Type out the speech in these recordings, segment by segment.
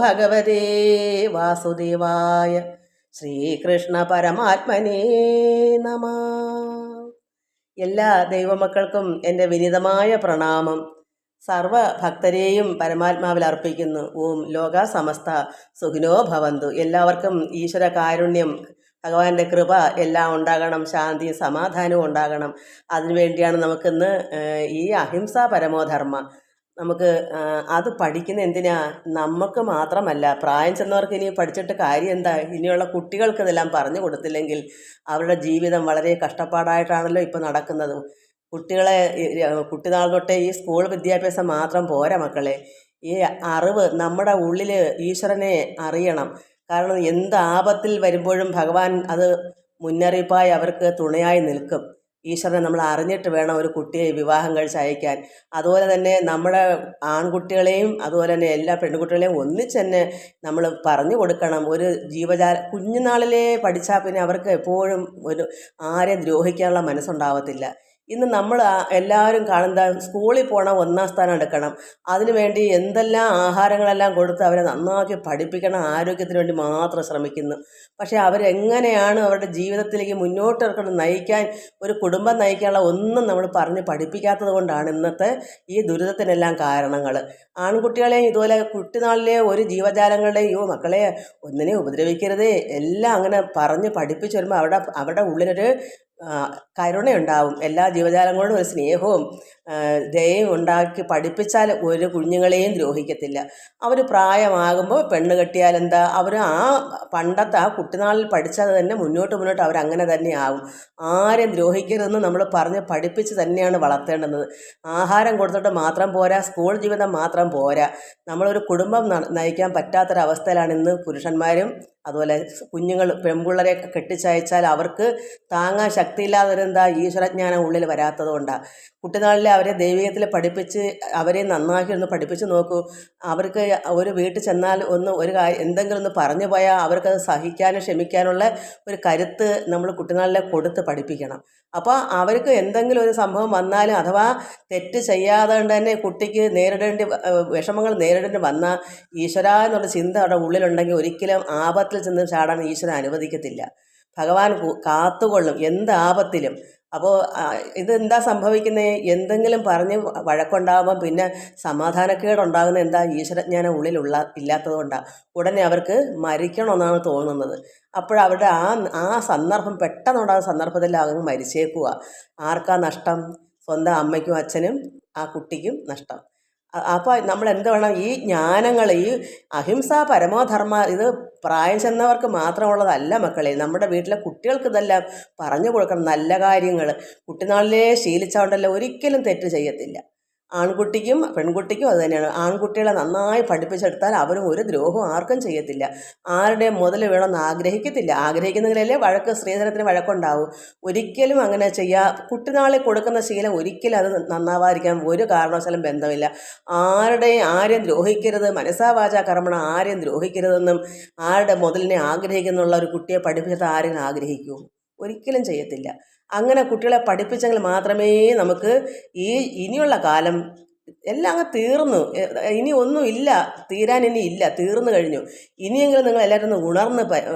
ഭഗവതേ വാസുദേവായ ശ്രീകൃഷ്ണ പരമാത്മനേ നമ. എല്ലാ ദൈവമക്കൾക്കും എൻ്റെ വിനീതമായ പ്രണാമം. സർവഭക്തരെയും പരമാത്മാവിൽ അർപ്പിക്കുന്നു. ഓം ലോക സമസ്ത സുഖിനോ ഭവന്തു. എല്ലാവർക്കും ഈശ്വര കാരുണ്യം, ഭഗവാന്റെ കൃപ എല്ലാം ഉണ്ടാകണം, ശാന്തിയും സമാധാനവും ഉണ്ടാകണം. അതിനുവേണ്ടിയാണ് നമുക്കിന്ന് ഈ അഹിംസ പരമോധർമ്മ നമുക്ക് അത് പഠിക്കുന്ന എന്തിനാ? നമുക്ക് മാത്രമല്ല, പ്രായം ചെന്നവർക്ക് ഇനി പഠിച്ചിട്ട് കാര്യം എന്താ? ഇനിയുള്ള കുട്ടികൾക്ക് ഇതെല്ലാം പറഞ്ഞു കൊടുത്തില്ലെങ്കിൽ അവരുടെ ജീവിതം വളരെ കഷ്ടപ്പാടായിട്ടാണല്ലോ ഇപ്പം നടക്കുന്നത്. കുട്ടികളെ കുട്ടിനാൾ തൊട്ടേ ഈ സ്കൂൾ വിദ്യാഭ്യാസം മാത്രം പോരാ മക്കളെ. ഈ അറിവ് നമ്മുടെ ഉള്ളിൽ ഈശ്വരനെ അറിയണം. കാരണം എന്ത് ആപത്തിൽ വരുമ്പോഴും ഭഗവാൻ അത് മുന്നറിയിപ്പായി അവർക്ക് തുണയായി നിൽക്കും. ഈശ്വരനെ നമ്മൾ അറിഞ്ഞിട്ട് വേണം ഒരു കുട്ടിയെ വിവാഹം കഴിച്ച് അയക്കാൻ. അതുപോലെ തന്നെ നമ്മുടെ ആൺകുട്ടികളെയും അതുപോലെ തന്നെ എല്ലാ പെൺകുട്ടികളെയും ഒന്നിച്ച് തന്നെ നമ്മൾ പറഞ്ഞു കൊടുക്കണം. ഒരു കുഞ്ഞുനാളിലേ പഠിച്ചാൽ പിന്നെ അവർക്ക് എപ്പോഴും ആരെയും ദ്രോഹിക്കാനുള്ള മനസ്സുണ്ടാവത്തില്ല. ഇന്ന് നമ്മൾ എല്ലാവരും കാണുന്ന സ്കൂളിൽ പോകണം, 1-ാം സ്ഥാനം എടുക്കണം, അതിനുവേണ്ടി എന്തെല്ലാം ആഹാരങ്ങളെല്ലാം കൊടുത്ത് അവരെ നന്നാക്കി പഠിപ്പിക്കണം, ആരോഗ്യത്തിന് വേണ്ടി മാത്രം ശ്രമിക്കുന്നു. പക്ഷേ അവരെങ്ങനെയാണ് അവരുടെ ജീവിതത്തിലേക്ക് മുന്നോട്ട് നയിക്കാൻ, ഒരു കുടുംബം നയിക്കാനുള്ള ഒന്നും നമ്മൾ പറഞ്ഞ് പഠിപ്പിക്കാത്തത് കൊണ്ടാണ് ഇന്നത്തെ ഈ ദുരിതത്തിനെല്ലാം കാരണങ്ങൾ. ആൺകുട്ടികളെയും ഇതുപോലെ കുട്ടിനാളിലെ ഒരു ജീവജാലങ്ങളുടെയും മക്കളെ ഒന്നിനെ ഉപദ്രവിക്കരുതേ എല്ലാം അങ്ങനെ പറഞ്ഞ് പഠിപ്പിച്ച് വരുമ്പോൾ അവരുടെ ഉള്ളിലൊരു കരുണയുണ്ടാവും. എല്ലാ ജീവജാലങ്ങളോടും ഒരു സ്നേഹവും ദയയും ഉണ്ടാക്കി പഠിപ്പിച്ചാൽ ഒരു കുഞ്ഞുങ്ങളെയും ദ്രോഹിക്കത്തില്ല. അവർ പ്രായമാകുമ്പോൾ പെണ്ണ് കെട്ടിയാൽ എന്താ, അവർ പണ്ടത്തെ കുട്ടിനാളിൽ പഠിച്ചത് തന്നെ മുന്നോട്ട് അവരങ്ങനെ തന്നെ ആവും. ആരെയും ദ്രോഹിക്കരുതെന്ന് നമ്മൾ പറഞ്ഞ് പഠിപ്പിച്ച് തന്നെയാണ് വളർത്തേണ്ടുന്നത്. ആഹാരം കൊടുത്തിട്ട് മാത്രം പോരാ, സ്കൂൾ ജീവിതം മാത്രം പോരാ, നമ്മളൊരു കുടുംബം നയിക്കാൻ പറ്റാത്തൊരവസ്ഥയിലാണ് ഇന്ന് പുരുഷന്മാരും. അതുപോലെ കുഞ്ഞുങ്ങൾ പെൺപിള്ളേരെ കെട്ടിച്ചയച്ചാൽ അവർക്ക് താങ്ങാൻ ശക്തിയില്ലാതെ ഈശ്വരജ്ഞാനം ഉള്ളിൽ വരാത്തത് കൊണ്ടാണ്. കുട്ടിനാളിലെ അവരെ ദൈവികത്തിൽ പഠിപ്പിച്ച് അവരെ നന്നാക്കി ഒന്ന് പഠിപ്പിച്ച് നോക്കൂ. അവർക്ക് ഒരു വീട്ടിൽ ചെന്നാൽ എന്തെങ്കിലും ഒന്ന് പറഞ്ഞു പോയാൽ അവർക്കത് സഹിക്കാനും ക്ഷമിക്കാനുള്ള ഒരു കരുത്ത് നമ്മൾ കുട്ടിനാളിലെ കൊടുത്ത് പഠിപ്പിക്കണം. അപ്പോൾ അവർക്ക് എന്തെങ്കിലും ഒരു സംഭവം വന്നാലും അഥവാ തെറ്റ് ചെയ്യാതെ കൊണ്ട് തന്നെ കുട്ടിക്ക് വിഷമങ്ങൾ നേരിടേണ്ടി വന്നാൽ ഈശ്വര എന്നുള്ള ചിന്ത അവരുടെ ഉള്ളിലുണ്ടെങ്കിൽ ഒരിക്കലും ആപത്തിൽ ചെന്ന് ചാടാൻ ഈശ്വരൻ അനുവദിക്കത്തില്ല. ഭഗവാൻ കാത്തുകൊള്ളും എന്ത് ആപത്തിലും. അപ്പോൾ ഇതെന്താ സംഭവിക്കുന്നത്? എന്തെങ്കിലും പറഞ്ഞ് വഴക്കുണ്ടാകുമ്പം പിന്നെ സമാധാനക്കേടുണ്ടാകുന്ന എന്താ? ഈശ്വരജ്ഞാനം ഇല്ലാത്തത് കൊണ്ടാണ്. ഉടനെ അവർക്ക് മരിക്കണമെന്നാണ് തോന്നുന്നത്. അപ്പോഴവരുടെ ആ സന്ദർഭം പെട്ടെന്നുണ്ടാകുന്ന സന്ദർഭത്തിൽ അങ്ങ് മരിച്ചേക്കുക. ആർക്കാ നഷ്ടം? സ്വന്തം അമ്മയ്ക്കും അച്ഛനും ആ കുട്ടിക്കും നഷ്ടം. അപ്പോൾ നമ്മൾ എന്ത് വേണം? ഈ ജ്ഞാനങ്ങൾ, ഈ അഹിംസ പരമോധർമ്മ ഇത് പ്രായം ചെന്നവർക്ക് മാത്രമുള്ളതല്ല മക്കളെ. നമ്മുടെ വീട്ടിലെ കുട്ടികൾക്ക് ഇതെല്ലാം പറഞ്ഞു കൊടുക്കണം. നല്ല കാര്യങ്ങൾ കുട്ടിനാളിലേ ശീലിച്ചുകൊണ്ടല്ല ഒരിക്കലും തെറ്റ് ചെയ്യത്തില്ല. ആൺകുട്ടിക്കും പെൺകുട്ടിക്കും അത് തന്നെയാണ്. ആൺകുട്ടികളെ നന്നായി പഠിപ്പിച്ചെടുത്താൽ അവരും ഒരു ദ്രോഹവും ആർക്കും ചെയ്യത്തില്ല. ആരുടെയും മുതൽ വേണമെന്ന് ആഗ്രഹിക്കത്തില്ല. ആഗ്രഹിക്കുന്നെങ്കിലല്ലേ സ്ത്രീധനത്തിന് വഴക്കുണ്ടാവും. ഒരിക്കലും അങ്ങനെ കുട്ടിനാളിൽ കൊടുക്കുന്ന ശീലം ഒരിക്കലും അത് നന്നാവാതിരിക്കാൻ ഒരു കാരണവശാലും ബന്ധമില്ല. ആരെയും ദ്രോഹിക്കരുത്, മനസ്സാ വാചാ കർമ്മണ ആരെയും ദ്രോഹിക്കരുതെന്നും ആരുടെ മുതലിനെ ആഗ്രഹിക്കുന്നുള്ള ഒരു കുട്ടിയെ പഠിപ്പിച്ചിട്ട് ആരെങ്കിലും ആഗ്രഹിക്കൂ? ഒരിക്കലും ചെയ്യത്തില്ല. അങ്ങനെ കുട്ടികളെ പഠിപ്പിച്ചെങ്കിൽ മാത്രമേ നമുക്ക് ഇനിയുള്ള കാലം എല്ലാം അങ്ങ് തീർന്നു. ഇനി ഒന്നും ഇല്ല, തീരാൻ ഇനി ഇല്ല, തീർന്നു കഴിഞ്ഞു. ഇനിയെങ്കിലും നിങ്ങൾ എല്ലാവരും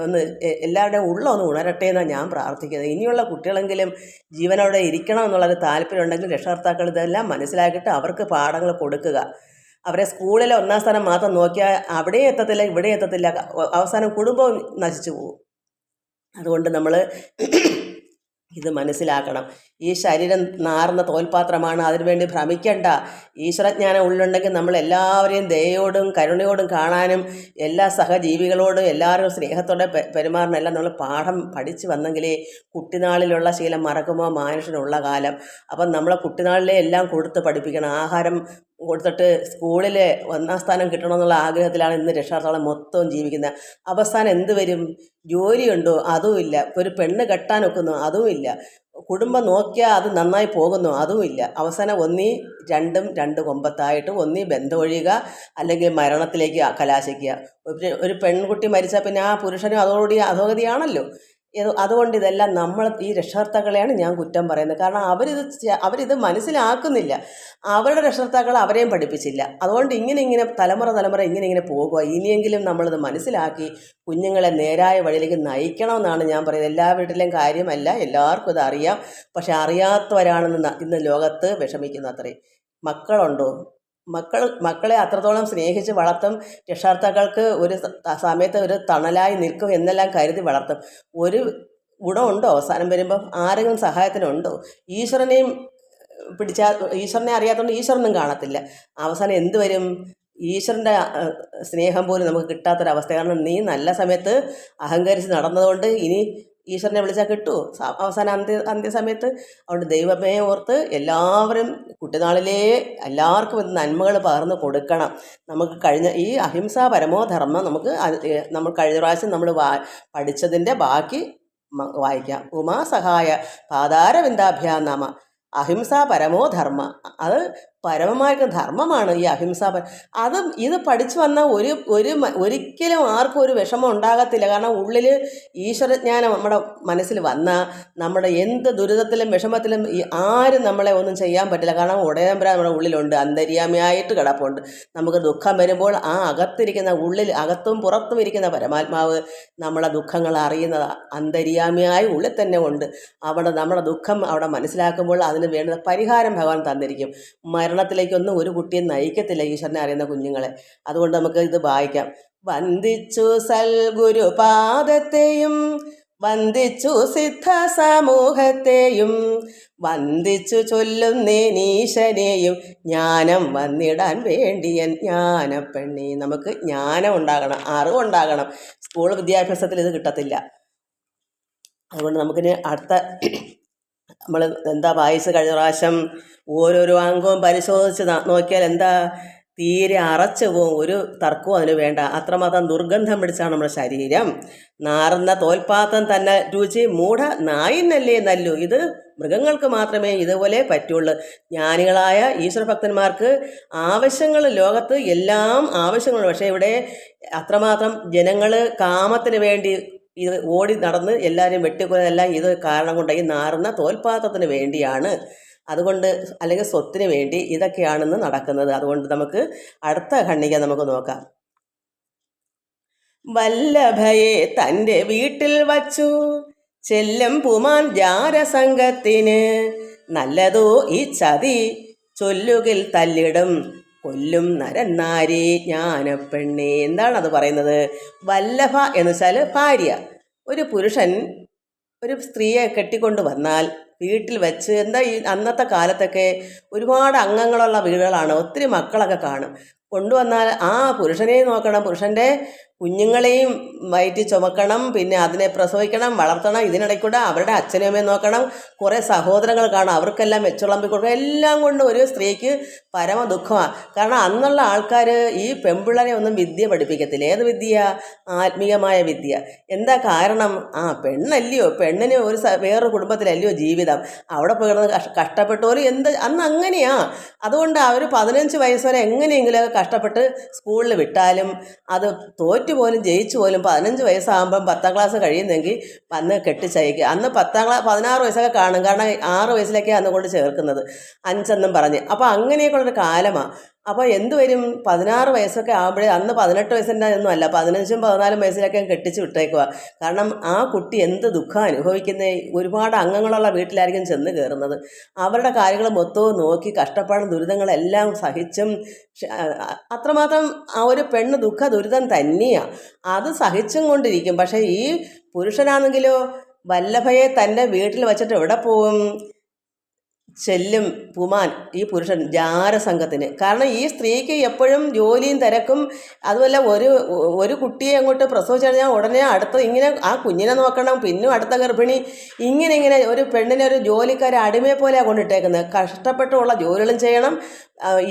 ഒന്ന് എല്ലാവരുടെയും ഒന്ന് ഉണരട്ടെ എന്നാണ് ഞാൻ പ്രാർത്ഥിക്കുന്നത്. ഇനിയുള്ള കുട്ടികളെങ്കിലും ജീവനോടെ ഇരിക്കണം എന്നുള്ളൊരു താല്പര്യം ഉണ്ടെങ്കിൽ രക്ഷകർത്താക്കൾ ഇതെല്ലാം മനസ്സിലാക്കിയിട്ട് അവർക്ക് പാഠങ്ങൾ കൊടുക്കുക. അവരെ സ്കൂളിലെ 1-ാം സ്ഥാനം മാത്രം നോക്കിയാൽ അവിടെ എത്തത്തില്ല, ഇവിടെ എത്തത്തില്ല, അവസാനം കുടുംബവും നശിച്ചു പോകും. അതുകൊണ്ട് നമ്മൾ ഇത് മനസ്സിലാക്കണം. ഈ ശരീരം നാറുന്ന തോൽപാത്രമാണ്, അതിനുവേണ്ടി ഭ്രമിക്കേണ്ട. ഈശ്വരജ്ഞാനം ഉള്ളുണ്ടെങ്കിൽ നമ്മൾ എല്ലാവരെയും ദയയോടും കരുണയോടും കാണാനും എല്ലാ സഹജീവികളോടും എല്ലാവരും സ്നേഹത്തോടെ പെരുമാറാനെല്ലാം നമ്മൾ പാഠം പഠിച്ച് വന്നെങ്കിലേ കുട്ടിനാളിലുള്ള ശീലം മറക്കുമ്പോൾ മനുഷ്യനുള്ള കാലം. അപ്പം നമ്മളെ കുട്ടിനാളിലെ എല്ലാം കൊടുത്ത് പഠിപ്പിക്കണം. ആഹാരം കൊടുത്തിട്ട് സ്കൂളിൽ 1-ാം സ്ഥാനം കിട്ടണമെന്നുള്ള ആഗ്രഹത്തിലാണ് ഇന്ന് രക്ഷകർത്താക്കളെ മൊത്തവും ജീവിക്കുന്നത്. അവസാനം എന്ത് വരും? ജോലിയുണ്ടോ? അതുമില്ല. ഒരു പെണ്ണ് കെട്ടാൻ ഒക്കുന്നു? അതുമില്ല. കുടുംബം നോക്കിയാൽ അത് നന്നായി പോകുന്നു? അതുമില്ല. അവസാനം രണ്ട് കൊമ്പത്തായിട്ട് ബന്ധം ഒഴിയുക, അല്ലെങ്കിൽ മരണത്തിലേക്ക് കലാശിക്കുക. ഒരു പെൺകുട്ടി മരിച്ചാൽ പിന്നെ ആ പുരുഷനും അതോടുകൂടി അധോഗതിയാണല്ലോ. അതുകൊണ്ട് ഇതെല്ലാം നമ്മൾ ഈ രക്ഷകർത്താക്കളെയാണ് ഞാൻ കുറ്റം പറയുന്നത്. കാരണം അവരിത് മനസ്സിലാക്കുന്നില്ല. അവരുടെ രക്ഷകർത്താക്കൾ അവരെയും പഠിപ്പിച്ചില്ല. അതുകൊണ്ട് ഇങ്ങനെ തലമുറ ഇങ്ങനെ പോകുക. ഇനിയെങ്കിലും നമ്മളിത് മനസ്സിലാക്കി കുഞ്ഞുങ്ങളെ നേരായ വഴിയിലേക്ക് നയിക്കണമെന്നാണ് ഞാൻ പറയുന്നത്. എല്ലാ വീട്ടിലെയും കാര്യമല്ല, എല്ലാവർക്കും ഇത് അറിയാം. പക്ഷെ അറിയാത്തവരാണെന്ന് ഇന്ന് ലോകത്ത് വിഷമിക്കുന്നു. അത്രയും മക്കളുണ്ടോ? മക്കളെ അത്രത്തോളം സ്നേഹിച്ച് വളർത്തും. രക്ഷകർത്താക്കൾക്ക് ഒരു സമയത്ത് ഒരു തണലായി നിൽക്കും എന്നെല്ലാം കരുതി വളർത്തും. ഒരു ഗുണമുണ്ടോ അവസാനം വരുമ്പം? ആരെങ്കിലും സഹായത്തിനുണ്ടോ? ഈശ്വരനെ അറിയാത്തതുകൊണ്ട് ഈശ്വരനും കാണത്തില്ല. അവസാനം എന്ത് വരും? ഈശ്വരൻ്റെ സ്നേഹം പോലും നമുക്ക് കിട്ടാത്തൊരവസ്ഥ. കാരണം നീ നല്ല സമയത്ത് അഹങ്കരിച്ച് നടന്നതുകൊണ്ട് ഇനി ഈശ്വരനെ വിളിച്ചാൽ കിട്ടുമോ അവസാനം അന്ത്യസമയത്ത്? അതുകൊണ്ട് ദൈവമേ ഓർത്ത് എല്ലാവരും കുട്ടിനാളിലേ എല്ലാവർക്കും ഇത് നന്മകൾ പകർന്ന് കൊടുക്കണം. നമുക്ക് ഈ അഹിംസാ പരമോധർമ്മം നമ്മൾ കഴിഞ്ഞ പ്രാവശ്യം നമ്മൾ പഠിച്ചതിൻ്റെ ബാക്കി വായിക്കാം. ഉമാസഹായ പാതാരവിന്ദാഭ്യാം നമ. അഹിംസാ പരമോധർമ്മ. അത് പരമമായിട്ട് ധർമ്മമാണ് ഈ അഹിംസ. ഇത് പഠിച്ചു വന്ന ഒരിക്കലും ആർക്കും ഒരു വിഷമം ഉണ്ടാകത്തില്ല. കാരണം ഉള്ളിൽ ഈശ്വരജ്ഞാനം നമ്മുടെ മനസ്സിൽ വന്നാൽ നമ്മുടെ എന്ത് ദുരിതത്തിലും വിഷമത്തിലും ആരും നമ്മളെ ഒന്നും ചെയ്യാൻ പറ്റില്ല. കാരണം ഉടയമ്പര നമ്മുടെ ഉള്ളിലുണ്ട്, അന്തര്യാമിയായിട്ട് കിടപ്പുണ്ട്. നമുക്ക് ദുഃഖം വരുമ്പോൾ ആ അകത്തും പുറത്തും ഇരിക്കുന്ന പരമാത്മാവ് നമ്മളെ ദുഃഖങ്ങൾ അറിയുന്നത് അന്തര്യാമിയായി ഉള്ളിൽ തന്നെ ഉണ്ട്. നമ്മുടെ ദുഃഖം അവിടെ മനസ്സിലാക്കുമ്പോൾ അതിന് വേണ്ട പരിഹാരം ഭഗവാൻ തന്നിരിക്കും. മരണത്തിലേക്കൊന്നും ഒരു കുട്ടിയെ നയിക്കത്തില്ല ഈശ്വരനെ അറിയുന്ന കുഞ്ഞുങ്ങളെ. അതുകൊണ്ട് നമുക്ക് ഇത് വായിക്കാം. വന്ദിച്ചു സൽഗുരുപാദത്തെയും വന്ദിച്ചു സിദ്ധ സമൂഹത്തെയും വന്ദിച്ചു ചൊല്ലുന്നേനീശനെയും ജ്ഞാനം വന്നിടാൻ വേണ്ടിയൻ ജ്ഞാനപ്പെണ്ണി. നമുക്ക് ജ്ഞാനം ഉണ്ടാകണം, അറിവുണ്ടാകണം. സ്കൂൾ വിദ്യാഭ്യാസത്തിൽ ഇത് കിട്ടത്തില്ല. അതുകൊണ്ട് നമുക്കിനി അടുത്ത നമ്മൾ എന്താ വായിച്ച് കഴിഞ്ഞ പ്രാവശ്യം ഓരോരോ അംഗവും പരിശോധിച്ച് നോക്കിയാൽ എന്താ തീരെ അറച്ചു പോകും. ഒരു തർക്കവും അതിന് വേണ്ട. അത്രമാത്രം ദുർഗന്ധം പിടിച്ചാണ് നമ്മുടെ ശരീരം. നാറുന്ന തോൽപാത്രം തന്നെ രുചി മൂഢ നായിനല്ലേ നല്ലു. ഇത് മൃഗങ്ങൾക്ക് മാത്രമേ ഇതുപോലെ പറ്റുള്ളൂ. ജ്ഞാനികളായ ഈശ്വരഭക്തന്മാർക്ക് ആവശ്യങ്ങൾ, ലോകത്ത് എല്ലാം ആവശ്യങ്ങളുണ്ട്. പക്ഷേ ഇവിടെ അത്രമാത്രം ജനങ്ങൾ കാമത്തിന് വേണ്ടി ഇത് ഓടി നടന്ന് എല്ലാവരും വെട്ടിക്കൊല്ലതെല്ലാം ഇത് കാരണം കൊണ്ട് ഈ നാറുന്ന തോൽപാത്രത്തിന് വേണ്ടിയാണ്. അതുകൊണ്ട് അല്ലെങ്കിൽ സ്വത്തിന് വേണ്ടി ഇതൊക്കെയാണെന്ന് നടക്കുന്നത്. അതുകൊണ്ട് നമുക്ക് അടുത്ത ഖണ്ഡിക നമുക്ക് നോക്കാം. വല്ലഭയെ തൻ്റെ വീട്ടിൽ വച്ചു ചെല്ലും പുമാൻ ജാരസംഘത്തിന് നല്ലതോ ഈ ചതി ചൊല്ലുകിൽ തല്ലിടും കൊല്ലും നരന്നാരി ജ്ഞാനപ്പെണ്ണി. എന്താണത് പറയുന്നത്? വല്ലഭ എന്ന് വെച്ചാൽ ഭാര്യ. ഒരു പുരുഷൻ ഒരു സ്ത്രീയെ കെട്ടിക്കൊണ്ട് വന്നാൽ വീട്ടിൽ വെച്ച് ഈ അന്നത്തെ കാലത്തൊക്കെ ഒരുപാട് അംഗങ്ങളുള്ള വീടുകളാണ്, ഒത്തിരി മക്കളൊക്കെ കാണും. കൊണ്ടുവന്നാൽ ആ പുരുഷനെ നോക്കണം, പുരുഷൻ്റെ കുഞ്ഞുങ്ങളെയും വയറ്റി ചുമക്കണം, പിന്നെ അതിനെ പ്രസവിക്കണം, വളർത്തണം. ഇതിനിടയ്ക്കൂടെ അവരുടെ അച്ഛനും അമ്മയും നോക്കണം. കുറേ സഹോദരങ്ങൾ കാണും, അവർക്കെല്ലാം വെച്ചുളമ്പി കൊടുക്കണം. എല്ലാം കൊണ്ട് ഒരു സ്ത്രീക്ക് പരമ ദുഃഖമാണ്. കാരണം അന്നുള്ള ആൾക്കാർ ഈ പെൺപിള്ളേരെ ഒന്നും വിദ്യ പഠിപ്പിക്കത്തില്ല. ഏത് വിദ്യ? ആത്മീയമായ വിദ്യ. എന്താ കാരണം? പെണ്ണല്ലയോ, പെണ്ണിന് വേറൊരു കുടുംബത്തിലല്ലയോ ജീവിതം. അവിടെ പോയിരുന്ന് കഷ്ടപ്പെട്ടോലും അന്ന് അങ്ങനെയാ. അതുകൊണ്ട് അവർ 15 വയസ്സ് വരെ എങ്ങനെയെങ്കിലുമൊക്കെ കഷ്ടപ്പെട്ട് സ്കൂളിൽ വിട്ടാലും അത് പോലും ജയിച്ചു പോലും 15 വയസ്സാകുമ്പം 10ാം ക്ലാസ് കഴിയുന്നെങ്കിൽ വന്ന് കെട്ടിച്ചയക്കുക. അന്ന് 16 വയസ്സൊക്കെ കാണും. കാരണം 6 വയസ്സിലേക്കാണ് അന്ന് കൊണ്ട് ചേർക്കുന്നത്, 5 പറഞ്ഞ്. അപ്പോൾ അങ്ങനെയൊക്കെയുള്ളൊരു കാലമാണ്. അപ്പോൾ എന്ത് വരും? 16 വയസ്സൊക്കെ ആകുമ്പോഴേ, അന്ന് 18 വയസ്സിൻ്റെ ഒന്നും അല്ല, 15 14 വയസ്സിലൊക്കെ കെട്ടിച്ച് വിട്ടേക്കുക. കാരണം ആ കുട്ടി എന്ത് ദുഃഖം അനുഭവിക്കുന്ന, ഒരുപാട് അംഗങ്ങളുള്ള വീട്ടിലായിരിക്കും ചെന്ന് കയറുന്നത്. അവരുടെ കാര്യങ്ങൾ മൊത്തവും നോക്കി കഷ്ടപ്പാടും ദുരിതങ്ങളെല്ലാം സഹിച്ചും അത്രമാത്രം ആ ഒരു പെണ്ണ് ദുരിതം തന്നെയാണ്. അത് സഹിച്ചും കൊണ്ടിരിക്കും. പക്ഷേ ഈ പുരുഷനാണെങ്കിലോ വല്ലഭയെ തൻ്റെ വീട്ടിൽ വച്ചിട്ട് എവിടെ പോകും? ചെല്ലും പുമാൻ, ഈ പുരുഷൻ ജാരസംഘത്തിന്. കാരണം ഈ സ്ത്രീക്ക് എപ്പോഴും ജോലിയും തിരക്കും. അതുമല്ല ഒരു കുട്ടിയെ അങ്ങോട്ട് പ്രസവിച്ചു കഴിഞ്ഞാൽ ഉടനെ ഇങ്ങനെ ആ കുഞ്ഞിനെ നോക്കണം, പിന്നും അടുത്ത ഗർഭിണി, ഇങ്ങനെ ഒരു പെണ്ണിനെ ഒരു ജോലിക്കാരെ അടിമയെ പോലെയാണ് കൊണ്ടിട്ടേക്കുന്നത്. കഷ്ടപ്പെട്ടുള്ള ജോലികളും ചെയ്യണം,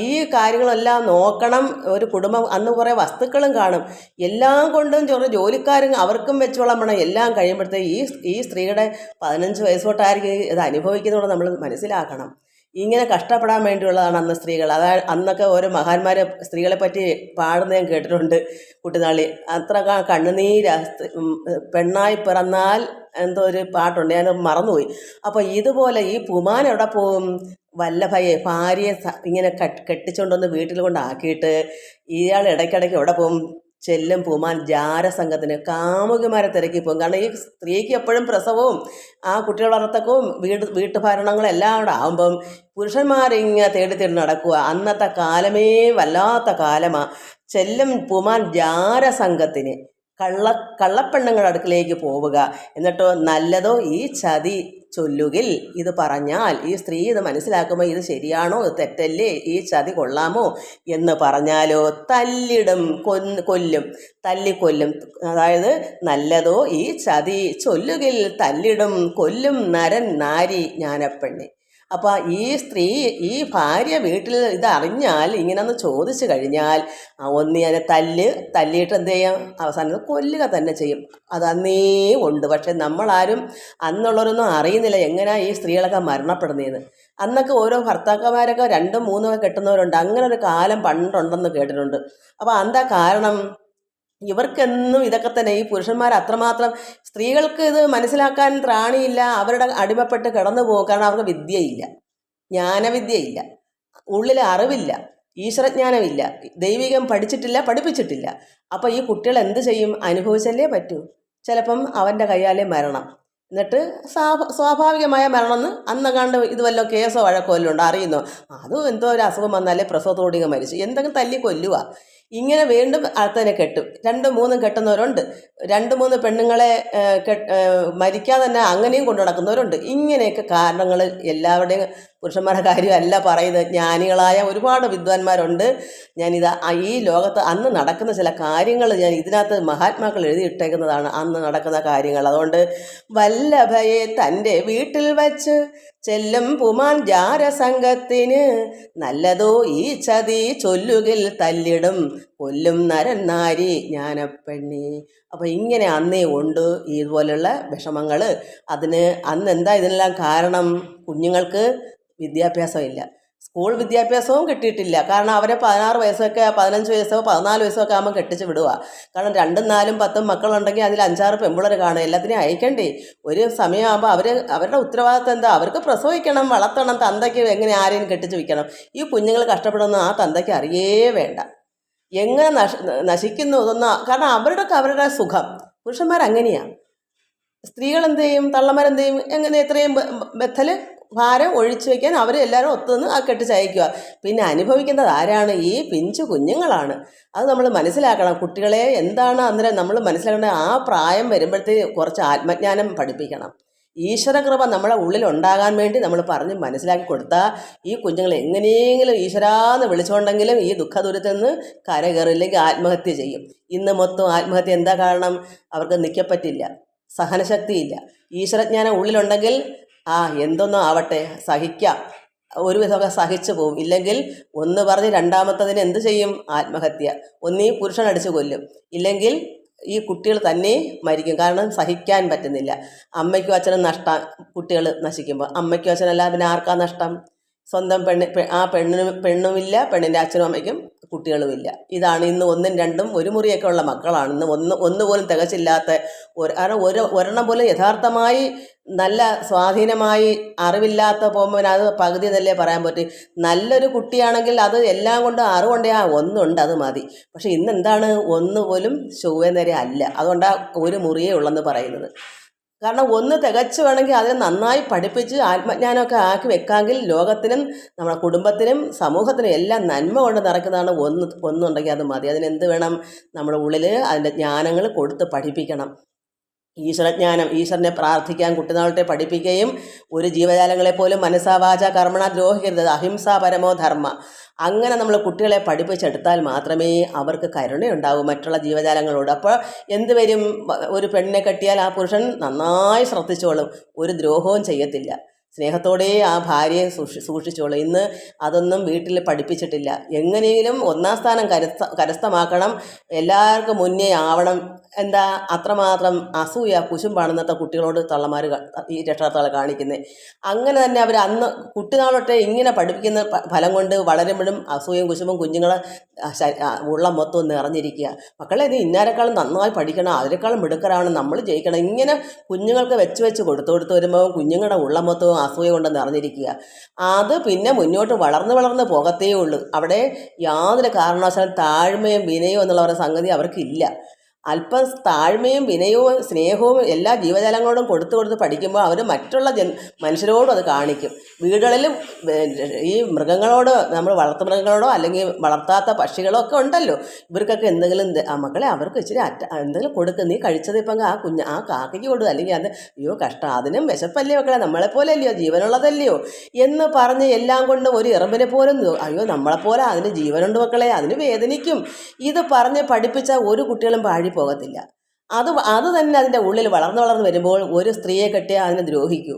ഈ കാര്യങ്ങളെല്ലാം നോക്കണം. ഒരു കുടുംബം, അന്ന് കുറേ വസ്തുക്കളും കാണും. എല്ലാം കൊണ്ടും ജോലിക്കാരും അവർക്കും വെച്ചോളം വേണം. എല്ലാം കഴിയുമ്പോഴത്തേക്ക് ഈ സ്ത്രീയുടെ 15 വയസ്സ് തൊട്ടായിരിക്കും ഇത് അനുഭവിക്കുന്നതോടെ നമ്മൾ മനസ്സിലാക്കണം. ഇങ്ങനെ കഷ്ടപ്പെടാൻ വേണ്ടിയുള്ളതാണ് അന്ന് സ്ത്രീകൾ. അന്നൊക്കെ ഓരോ മഹാന്മാർ സ്ത്രീകളെ പറ്റി പാടുന്ന ഞാൻ കേട്ടിട്ടുണ്ട് കുട്ടിനാളി. അത്ര കണ്ണുനീരാ. പെണ്ണായി പിറന്നാൽ എന്തോ ഒരു പാട്ടുണ്ട്, ഞാൻ മറന്നുപോയി. അപ്പോൾ ഇതുപോലെ ഈ പുമാൻ എവിടെ പോകും? വല്ലഭയെ ഭാര്യയെ ഇങ്ങനെ കെട്ടിച്ചുകൊണ്ടൊന്ന് വീട്ടിൽ കൊണ്ടാക്കിയിട്ട് ഇയാൾ ഇടയ്ക്കിടയ്ക്ക് എവിടെ പോകും? ചെല്ലും പുമാൻ ജാരസംഘത്തിന്, കാമുകിമാരെ തിരക്കി പോകും. കാരണം ഈ സ്ത്രീക്ക് എപ്പോഴും പ്രസവവും ആ കുട്ടികൾ വളർത്തക്കവും വീട്ടുഭരണങ്ങളും എല്ലാം കൂടെ ആകുമ്പം പുരുഷന്മാരിങ്ങനെ തേടി തേടി നടക്കുക. അന്നത്തെ കാലമേ വല്ലാത്ത കാലമാണ്. ചെല്ലും പുമാൻ ജാരസംഘത്തിന്, കള്ളപ്പെണ്ണുങ്ങളുടെ അടുക്കിലേക്ക് പോവുക. എന്നിട്ടോ നല്ലതോ ഈ ചതി ചൊല്ലുകിൽ, ഇത് പറഞ്ഞാൽ ഈ സ്ത്രീ ഇത് മനസ്സിലാക്കുമ്പോൾ ഇത് ശരിയാണോ, ഇത് തെറ്റല്ലേ, ഈ ചതി കൊള്ളാമോ എന്ന് പറഞ്ഞാലോ തല്ലിടും, കൊല്ലും, തല്ലിക്കൊല്ലും. അതായത് നല്ലതോ ഈ ചതി ചൊല്ലുകിൽ തല്ലിടും കൊല്ലും നരൻ നാരി ജ്ഞാനപ്പെണ്ണെ. അപ്പോൾ ഈ സ്ത്രീ, ഈ ഭാര്യ വീട്ടിൽ ഇതറിഞ്ഞാൽ ഇങ്ങനെയൊന്ന് ചോദിച്ചു കഴിഞ്ഞാൽ ഒന്ന് അതിനെ തല്ലിയിട്ട് എന്ത് ചെയ്യാം? അവസാനം കൊല്ലുക തന്നെ ചെയ്യും. അത് അന്നേ ഉണ്ട്. പക്ഷെ നമ്മളാരും അന്നുള്ളവരൊന്നും അറിയുന്നില്ല എങ്ങനെയാണ് ഈ സ്ത്രീകളൊക്കെ മരണപ്പെടുന്നതെന്ന്. അന്നൊക്കെ ഓരോ ഭർത്താക്കന്മാരൊക്കെ 2ഉം 3ഉം കെട്ടുന്നവരുണ്ട്. അങ്ങനെ ഒരു കാലം പണ്ടുണ്ടെന്ന് കേട്ടിട്ടുണ്ട്. അപ്പോൾ എന്താ കാരണം? ഇവർക്കെന്നും ഇതൊക്കെ തന്നെ. ഈ പുരുഷന്മാർ അത്രമാത്രം, സ്ത്രീകൾക്ക് ഇത് മനസ്സിലാക്കാൻ ത്രാണിയില്ല. അവരുടെ അടിമപ്പെട്ട് കിടന്നു പോകും. കാരണം അവർക്ക് വിദ്യയില്ല, ജ്ഞാനവിദ്യയില്ല, ഉള്ളിൽ അറിവില്ല, ഈശ്വരജ്ഞാനമില്ല, ദൈവികം പഠിപ്പിച്ചിട്ടില്ല. അപ്പോൾ ഈ കുട്ടികൾ എന്ത് ചെയ്യും? അനുഭവിച്ചല്ലേ പറ്റൂ. ചിലപ്പം അവൻ്റെ കയ്യാലെ മരണം. എന്നിട്ട് സ്വാഭാവികമായ മരണമെന്ന് അന്നകാണ്ട് ഇത് വല്ലോ കേസോ വഴക്കോ വല്ലതും ഉണ്ട്, അറിയുന്നോ? അതും എന്തോ ഒരു അസുഖം വന്നാലേ പ്രസവത്തോടിക മരിച്ചു, എന്തെങ്കിലും തല്ലി കൊല്ലുക. ഇങ്ങനെ വീണ്ടും അടുത്തതിനെ കെട്ടും. 2ഉം 3ഉം കെട്ടുന്നവരുണ്ട്. 2-3 പെണ്ണുങ്ങളെ മരിക്കാതെ തന്നെ അങ്ങനെയും കൊണ്ടു നടക്കുന്നവരുണ്ട്. ഇങ്ങനെയൊക്കെ കാരണങ്ങൾ എല്ലാവരുടെയും, പുരുഷന്മാരുടെ കാര്യമല്ല പറയുന്നത്. ജ്ഞാനികളായ ഒരുപാട് വിദ്വാൻമാരുണ്ട്. ഈ ലോകത്ത് അന്ന് നടക്കുന്ന ചില കാര്യങ്ങൾ ഞാൻ ഇതിനകത്ത് മഹാത്മാക്കൾ എഴുതിയിട്ടേക്കുന്നതാണ്, അന്ന് നടക്കുന്ന കാര്യങ്ങൾ. അതുകൊണ്ട് വല്ലഭയെ തൻ്റെ വീട്ടിൽ വച്ച് ചെല്ലും പുമാൻ ജാരസംഘത്തിന്, നല്ലതോ ഈ ചതി ചൊല്ലുകിൽ തല്ലിടും കൊല്ലും നരൻ നാരി ജ്ഞാനപ്പെണ്ണി. അപ്പോൾ ഇങ്ങനെ അന്നേ ഉണ്ട് ഇതുപോലുള്ള വിഷമങ്ങൾ. അന്ന് എന്താ ഇതിനെല്ലാം കാരണം? കുഞ്ഞുങ്ങൾക്ക് വിദ്യാഭ്യാസമില്ല, സ്കൂൾ വിദ്യാഭ്യാസവും കിട്ടിയിട്ടില്ല. കാരണം അവരെ 16 വയസ്സൊക്കെ, 15 വയസ്സോ 14 വയസ്സൊക്കെ ആകുമ്പോൾ കെട്ടിച്ച് വിടുക. കാരണം 2ഉം 4ഉം 10ഉം മക്കളുണ്ടെങ്കിൽ അതിൽ 5-6 പെമ്പിള്ളേർ കാണും. എല്ലാത്തിനെയും അയക്കണ്ടേ? ഒരു സമയമാകുമ്പോൾ അവരുടെ ഉത്തരവാദിത്തം എന്താ? അവർക്ക് പ്രസവിക്കണം, വളർത്തണം, തന്തയ്ക്ക് എങ്ങനെ ആരെയും കെട്ടിച്ച് വയ്ക്കണം. ഈ കുഞ്ഞുങ്ങൾ കഷ്ടപ്പെടുന്ന ആ തന്തയ്ക്ക് അറിയേ വേണ്ട. എങ്ങനെ നശിക്കുന്നു ഇതൊന്നും. കാരണം അവരുടെ സുഖം. പുരുഷന്മാരങ്ങനെയാണ്. സ്ത്രീകൾ എന്ത് ചെയ്യും? തള്ളമാരെന്ത് ചെയ്യും? എങ്ങനെ എത്രയും ബദ്ധൽ ഭാരം ഒഴിച്ചു വയ്ക്കാൻ അവർ എല്ലാവരും ഒത്തുനിന്ന് ആ കെട്ടിച്ചയക്കുക. പിന്നെ അനുഭവിക്കുന്നത് ആരാണ്? ഈ പിഞ്ചു കുഞ്ഞുങ്ങളാണ്. അത് നമ്മൾ മനസ്സിലാക്കണം. കുട്ടികളെ എന്താണ് അന്നേരം നമ്മൾ മനസ്സിലാക്കേണ്ടത്? ആ പ്രായം വരുമ്പോഴത്തേക്ക് കുറച്ച് ആത്മജ്ഞാനം പഠിപ്പിക്കണം. ഈശ്വരകൃപ നമ്മളെ ഉള്ളിലുണ്ടാകാൻ വേണ്ടി നമ്മൾ പറഞ്ഞ് മനസ്സിലാക്കി കൊടുത്താൽ ഈ കുഞ്ഞുങ്ങൾ എങ്ങനെയെങ്കിലും ഈശ്വരാന്ന് വിളിച്ചുകൊണ്ടെങ്കിലും ഈ ദുഃഖദുരിതത്തിൽ നിന്ന് കരകയറില്ലെങ്കിൽ ആത്മഹത്യ ചെയ്യും. ഇന്ന് മൊത്തം ആത്മഹത്യ എന്താ കാരണം? അവർക്ക് നിൽക്കപ്പറ്റില്ല, സഹനശക്തിയില്ല. ഈശ്വരജ്ഞാനം ഉള്ളിലുണ്ടെങ്കിൽ എന്തൊന്നും ആവട്ടെ, സഹിക്കാം, ഒരുവിധമൊക്കെ സഹിച്ചു പോവും. ഇല്ലെങ്കിൽ ഒന്ന് പറഞ്ഞ് രണ്ടാമത്തതിന് എന്ത് ചെയ്യും? ആത്മഹത്യ. ഒന്നീ പുരുഷൻ അടിച്ചു കൊല്ലും, ഇല്ലെങ്കിൽ ഈ കുട്ടികൾ തന്നെ മരിക്കും. കാരണം സഹിക്കാൻ പറ്റുന്നില്ല. അമ്മയ്ക്കും അച്ഛനും നഷ്ടം. കുട്ടികൾ നശിക്കുമ്പോൾ അമ്മയ്ക്കും അച്ഛനല്ല, പിന്നെ ആർക്കാ നഷ്ടം? സ്വന്തം പെണ്ണുമില്ല, പെണ്ണിൻ്റെ അച്ഛനും അമ്മയ്ക്കും കുട്ടികളുമില്ല. ഇതാണ് ഇന്ന് 1ഉം 2ഉം ഒരു മുറിയൊക്കെ ഉള്ള മക്കളാണ് ഇന്ന്. ഒന്ന് പോലും തികച്ചില്ലാത്ത കാരണം ഒരെണ്ണം പോലും യഥാർത്ഥമായി നല്ല സ്വാധീനമായി അറിവില്ലാത്ത പോകുമ്പോൾ അത് പകുതി എന്നല്ലേ പറയാൻ പറ്റും. നല്ലൊരു കുട്ടിയാണെങ്കിൽ അത് എല്ലാം കൊണ്ട് അറിവുണ്ടേ ഒന്നുണ്ട്, അത് മതി. പക്ഷെ ഇന്ന് എന്താണ്? ഒന്നുപോലും ചൊവ്വ നേരെ അല്ല. അതുകൊണ്ടാണ് ഒരു മുറിയേ ഉള്ളെന്ന് പറയുന്നത്. കാരണം ഒന്ന് തികച്ചു വേണമെങ്കിൽ അതിനെ നന്നായി പഠിപ്പിച്ച് ആത്മജ്ഞാനമൊക്കെ ആക്കി വെക്കാമെങ്കിൽ ലോകത്തിനും നമ്മുടെ കുടുംബത്തിനും സമൂഹത്തിനും എല്ലാം നന്മ കൊണ്ട് നിറയ്ക്കുന്നതാണ് ഒന്നുണ്ടെങ്കിൽ അത് മതി. അതിനെന്ത് വേണം? നമ്മുടെ ഉള്ളിൽ അതിൻ്റെ ജ്ഞാനങ്ങൾ കൊടുത്ത് പഠിപ്പിക്കണം. ഈശ്വരജ്ഞാനം, ഈശ്വരനെ പ്രാർത്ഥിക്കാൻ കുട്ടിനാളത്തെ പഠിപ്പിക്കുകയും ഒരു ജീവജാലങ്ങളെപ്പോലും മനസ്സാ വാച കർമ്മണ ദ്രോഹിക്കരുത്, അഹിംസ പരമോ ധർമ്മ. അങ്ങനെ നമ്മൾ കുട്ടികളെ പഠിപ്പിച്ചെടുത്താൽ മാത്രമേ അവർക്ക് കരുണയുണ്ടാവൂ മറ്റുള്ള ജീവജാലങ്ങളോട്. അപ്പോൾ എന്ത് വരും? ഒരു പെണ്ണിനെ കെട്ടിയാൽ ആ പുരുഷൻ നന്നായി ശ്രദ്ധിച്ചോളും, ഒരു ദ്രോഹവും ചെയ്യത്തില്ല, സ്നേഹത്തോടെ ആ ഭാര്യയെ സൂക്ഷിച്ചോളും. ഇന്ന് അതൊന്നും വീട്ടിൽ പഠിപ്പിച്ചിട്ടില്ല. എങ്ങനെയെങ്കിലും 1ാം സ്ഥാനം കരസ്ഥമാക്കണം, എല്ലാവർക്കും മുന്നേ ആവണം എന്താ അത്രമാത്രം അസൂയ കുശുമ്പാണ് ഇന്നത്തെ കുട്ടികളോട് തള്ളമാർ ഈ രക്ഷകർത്താക്കളെ കാണിക്കുന്നത്. അങ്ങനെ തന്നെ അവർ അന്ന് കുട്ടിനാളൊട്ടെ ഇങ്ങനെ പഠിപ്പിക്കുന്ന ഫലം കൊണ്ട് വളരുമ്പോഴും അസൂയയും കുശുമ്പും കുഞ്ഞുങ്ങളെ ഉള്ളം മൊത്തം നിറഞ്ഞിരിക്കുക. മക്കളെ നീ ഇന്നാരെക്കാളും നന്നായി പഠിക്കണം, അതിനേക്കാളും മിടുക്കരാണ്, നമ്മൾ ജയിക്കണം, ഇങ്ങനെ കുഞ്ഞുങ്ങൾക്ക് വെച്ച് കൊടുത്ത് വരുമ്പോൾ കുഞ്ഞുങ്ങളുടെ ഉള്ളം മൊത്തവും അസൂയ കൊണ്ട് നിറഞ്ഞിരിക്കുക. അത് പിന്നെ മുന്നോട്ട് വളർന്ന് പോകത്തേ ഉള്ളൂ. അവിടെ യാതൊരു കാരണവശാലും താഴ്മയും വിനയവും എന്നുള്ള സംഗതി അവർക്കില്ല. അല്പം താഴ്മയും വിനയവും സ്നേഹവും എല്ലാ ജീവജാലങ്ങളോടും കൊടുത്ത് പഠിക്കുമ്പോൾ അവർ മറ്റുള്ള മനുഷ്യരോടും അത് കാണിക്കും. വീടുകളിലും ഈ മൃഗങ്ങളോട്, നമ്മൾ വളർത്തുമൃഗങ്ങളോടോ അല്ലെങ്കിൽ വളർത്താത്ത പക്ഷികളോ ഒക്കെ ഉണ്ടല്ലോ, ഇവർക്കൊക്കെ എന്തെങ്കിലും മക്കളെ അവർക്ക് ഇച്ചിരി എന്തെങ്കിലും കൊടുക്കും, നീ കഴിച്ചത് ഇപ്പം ആ കാക്കയ്ക്ക് കൊടുക്കുക, അല്ലെങ്കിൽ അത് അയ്യോ കഷ്ടം, അതിനും വിശപ്പല്ലേ മക്കളെ, നമ്മളെപ്പോലെ അല്ലയോ, ജീവനുള്ളതല്ലയോ എന്ന് പറഞ്ഞ് എല്ലാം കൊണ്ട് ഒരു ഇറമ്പിനെ പോലും അയ്യോ നമ്മളെപ്പോലെ അതിന് ജീവനുണ്ട് മക്കളെ, അതിന് വേദനിക്കും. ഇത് പറഞ്ഞ് പഠിപ്പിച്ച ഒരു കുട്ടികളും പോകത്തില്ല. അത് തന്നെ അതിൻ്റെ ഉള്ളിൽ വളർന്ന് വരുമ്പോൾ ഒരു സ്ത്രീയെ കെട്ടിയാൽ അതിനെ ദ്രോഹിക്കൂ?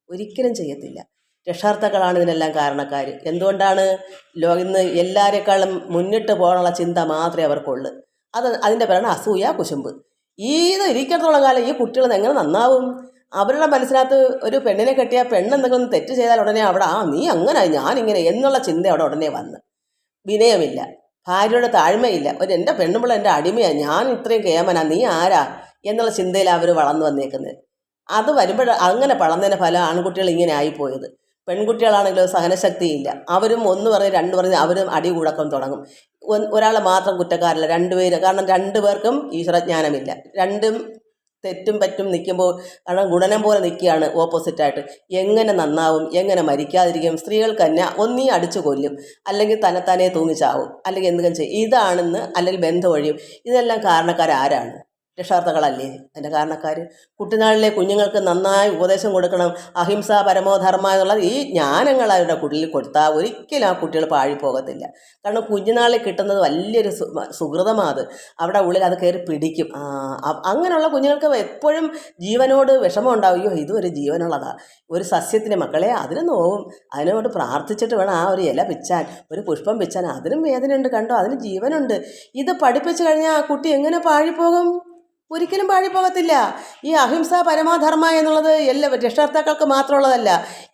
ഒരിക്കലും ചെയ്യത്തില്ല. രക്ഷാകർത്താക്കളാണ് ഇതിനെല്ലാം കാരണക്കാർ. എന്തുകൊണ്ടാണ്? ഇന്ന് എല്ലാവരെക്കാളും മുന്നിട്ട് പോകാനുള്ള ചിന്ത മാത്രമേ അവർക്കുള്ളൂ. അതിൻ്റെ പേരാണ് അസൂയ, കുശുമ്പ്. ഇത് ഇരിക്കത്തോളം കാലം ഈ കുട്ടികൾ എങ്ങനെ നന്നാവും? അവരുടെ മനസ്സിനകത്ത് ഒരു പെണ്ണിനെ കെട്ടിയാൽ പെണ്ണെന്തെങ്കിലും തെറ്റ് ചെയ്താൽ ഉടനെ അവിടെ നീ അങ്ങനെ ഞാനിങ്ങനെ എന്നുള്ള ചിന്ത അവിടെ ഉടനെ വന്ന്. വിനയമില്ല, ഭാര്യയുടെ താഴ്മയില്ല, എൻ്റെ പെണ്ണുമ്പിള്ള എൻ്റെ അടിമയാണ്, ഞാൻ ഇത്രയും കേമനാ, നീ ആരാ എന്നുള്ള ചിന്തയിൽ അവർ വളർന്നു വന്നേക്കുന്നത്. അത് വരുമ്പോൾ അങ്ങനെ വളർന്നതിന് ഫലം ആൺകുട്ടികൾ ഇങ്ങനെ ആയിപ്പോയത്. പെൺകുട്ടികളാണെങ്കിലോ സഹനശക്തിയില്ല, അവരും ഒന്ന് പറഞ്ഞ് രണ്ട് പറഞ്ഞ് അവരും അടി കൂടക്കം തുടങ്ങും. ഒരാളെ മാത്രം കുറ്റക്കാരല്ല, രണ്ടുപേര്, കാരണം രണ്ടുപേർക്കും ഈശ്വരജ്ഞാനമില്ല, രണ്ടും തെറ്റും പറ്റും നിൽക്കുമ്പോൾ, കാരണം ഗുണനം പോലെ നിൽക്കുകയാണ് ഓപ്പോസിറ്റായിട്ട്. എങ്ങനെ നന്നാവും, എങ്ങനെ മരിക്കാതിരിക്കും? സ്ത്രീകൾക്ക് തന്നെ ഒന്നീ അടിച്ചു കൊല്ലും, അല്ലെങ്കിൽ തന്നെത്താനെ തൂങ്ങിച്ചാവും, അല്ലെങ്കിൽ എന്തെങ്കിലും ചെയ്യും. ഇതാണെന്ന്, അല്ലെങ്കിൽ ബന്ധം ഒഴിയും. ഇതെല്ലാം കാരണക്കാരാരാണ്? രക്ഷാകർത്താക്കളല്ലേ അതിൻ്റെ കാരണക്കാർ. കുട്ടിനാളിലെ കുഞ്ഞുങ്ങൾക്ക് നന്നായി ഉപദേശം കൊടുക്കണം. അഹിംസ പരമോ ധർമ്മ എന്നുള്ളത് ഈ ജ്ഞാനങ്ങൾ അവരുടെ കുട്ടിയിൽ കൊടുത്താൽ ഒരിക്കലും ആ കുട്ടികൾ പാഴിപ്പോകത്തില്ല. കാരണം കുഞ്ഞുനാളിൽ കിട്ടുന്നത് വലിയൊരു സുഹൃതമാണ്. അവിടെ ഉള്ളിൽ അത് കയറി പിടിക്കും. അങ്ങനെയുള്ള കുഞ്ഞുങ്ങൾക്ക് എപ്പോഴും ജീവനോട് വിഷമം ഉണ്ടാവും. അയ്യോ ഇതൊരു ജീവനുള്ളതാണ്, ഒരു സസ്യത്തിന് മക്കളെ അതിന് നോവും, അതിനോട് പ്രാർത്ഥിച്ചിട്ട് വേണം ആ ഒരു ഇല പിച്ചാൻ, ഒരു പുഷ്പം പിച്ചാൻ, അതിനും വേദനയുണ്ട് കണ്ടോ, അതിന് ജീവനുണ്ട്. ഇത് പഠിപ്പിച്ചു കഴിഞ്ഞാൽ ആ കുട്ടി എങ്ങനെ പാഴിപ്പോകും? ഒരിക്കലും പാഴിപ്പോകത്തില്ല. ഈ അഹിംസ പരമാധർമ്മ എന്നുള്ളത് എല്ലാ രക്ഷകർത്താക്കൾക്ക് മാത്രമുള്ളതല്ല,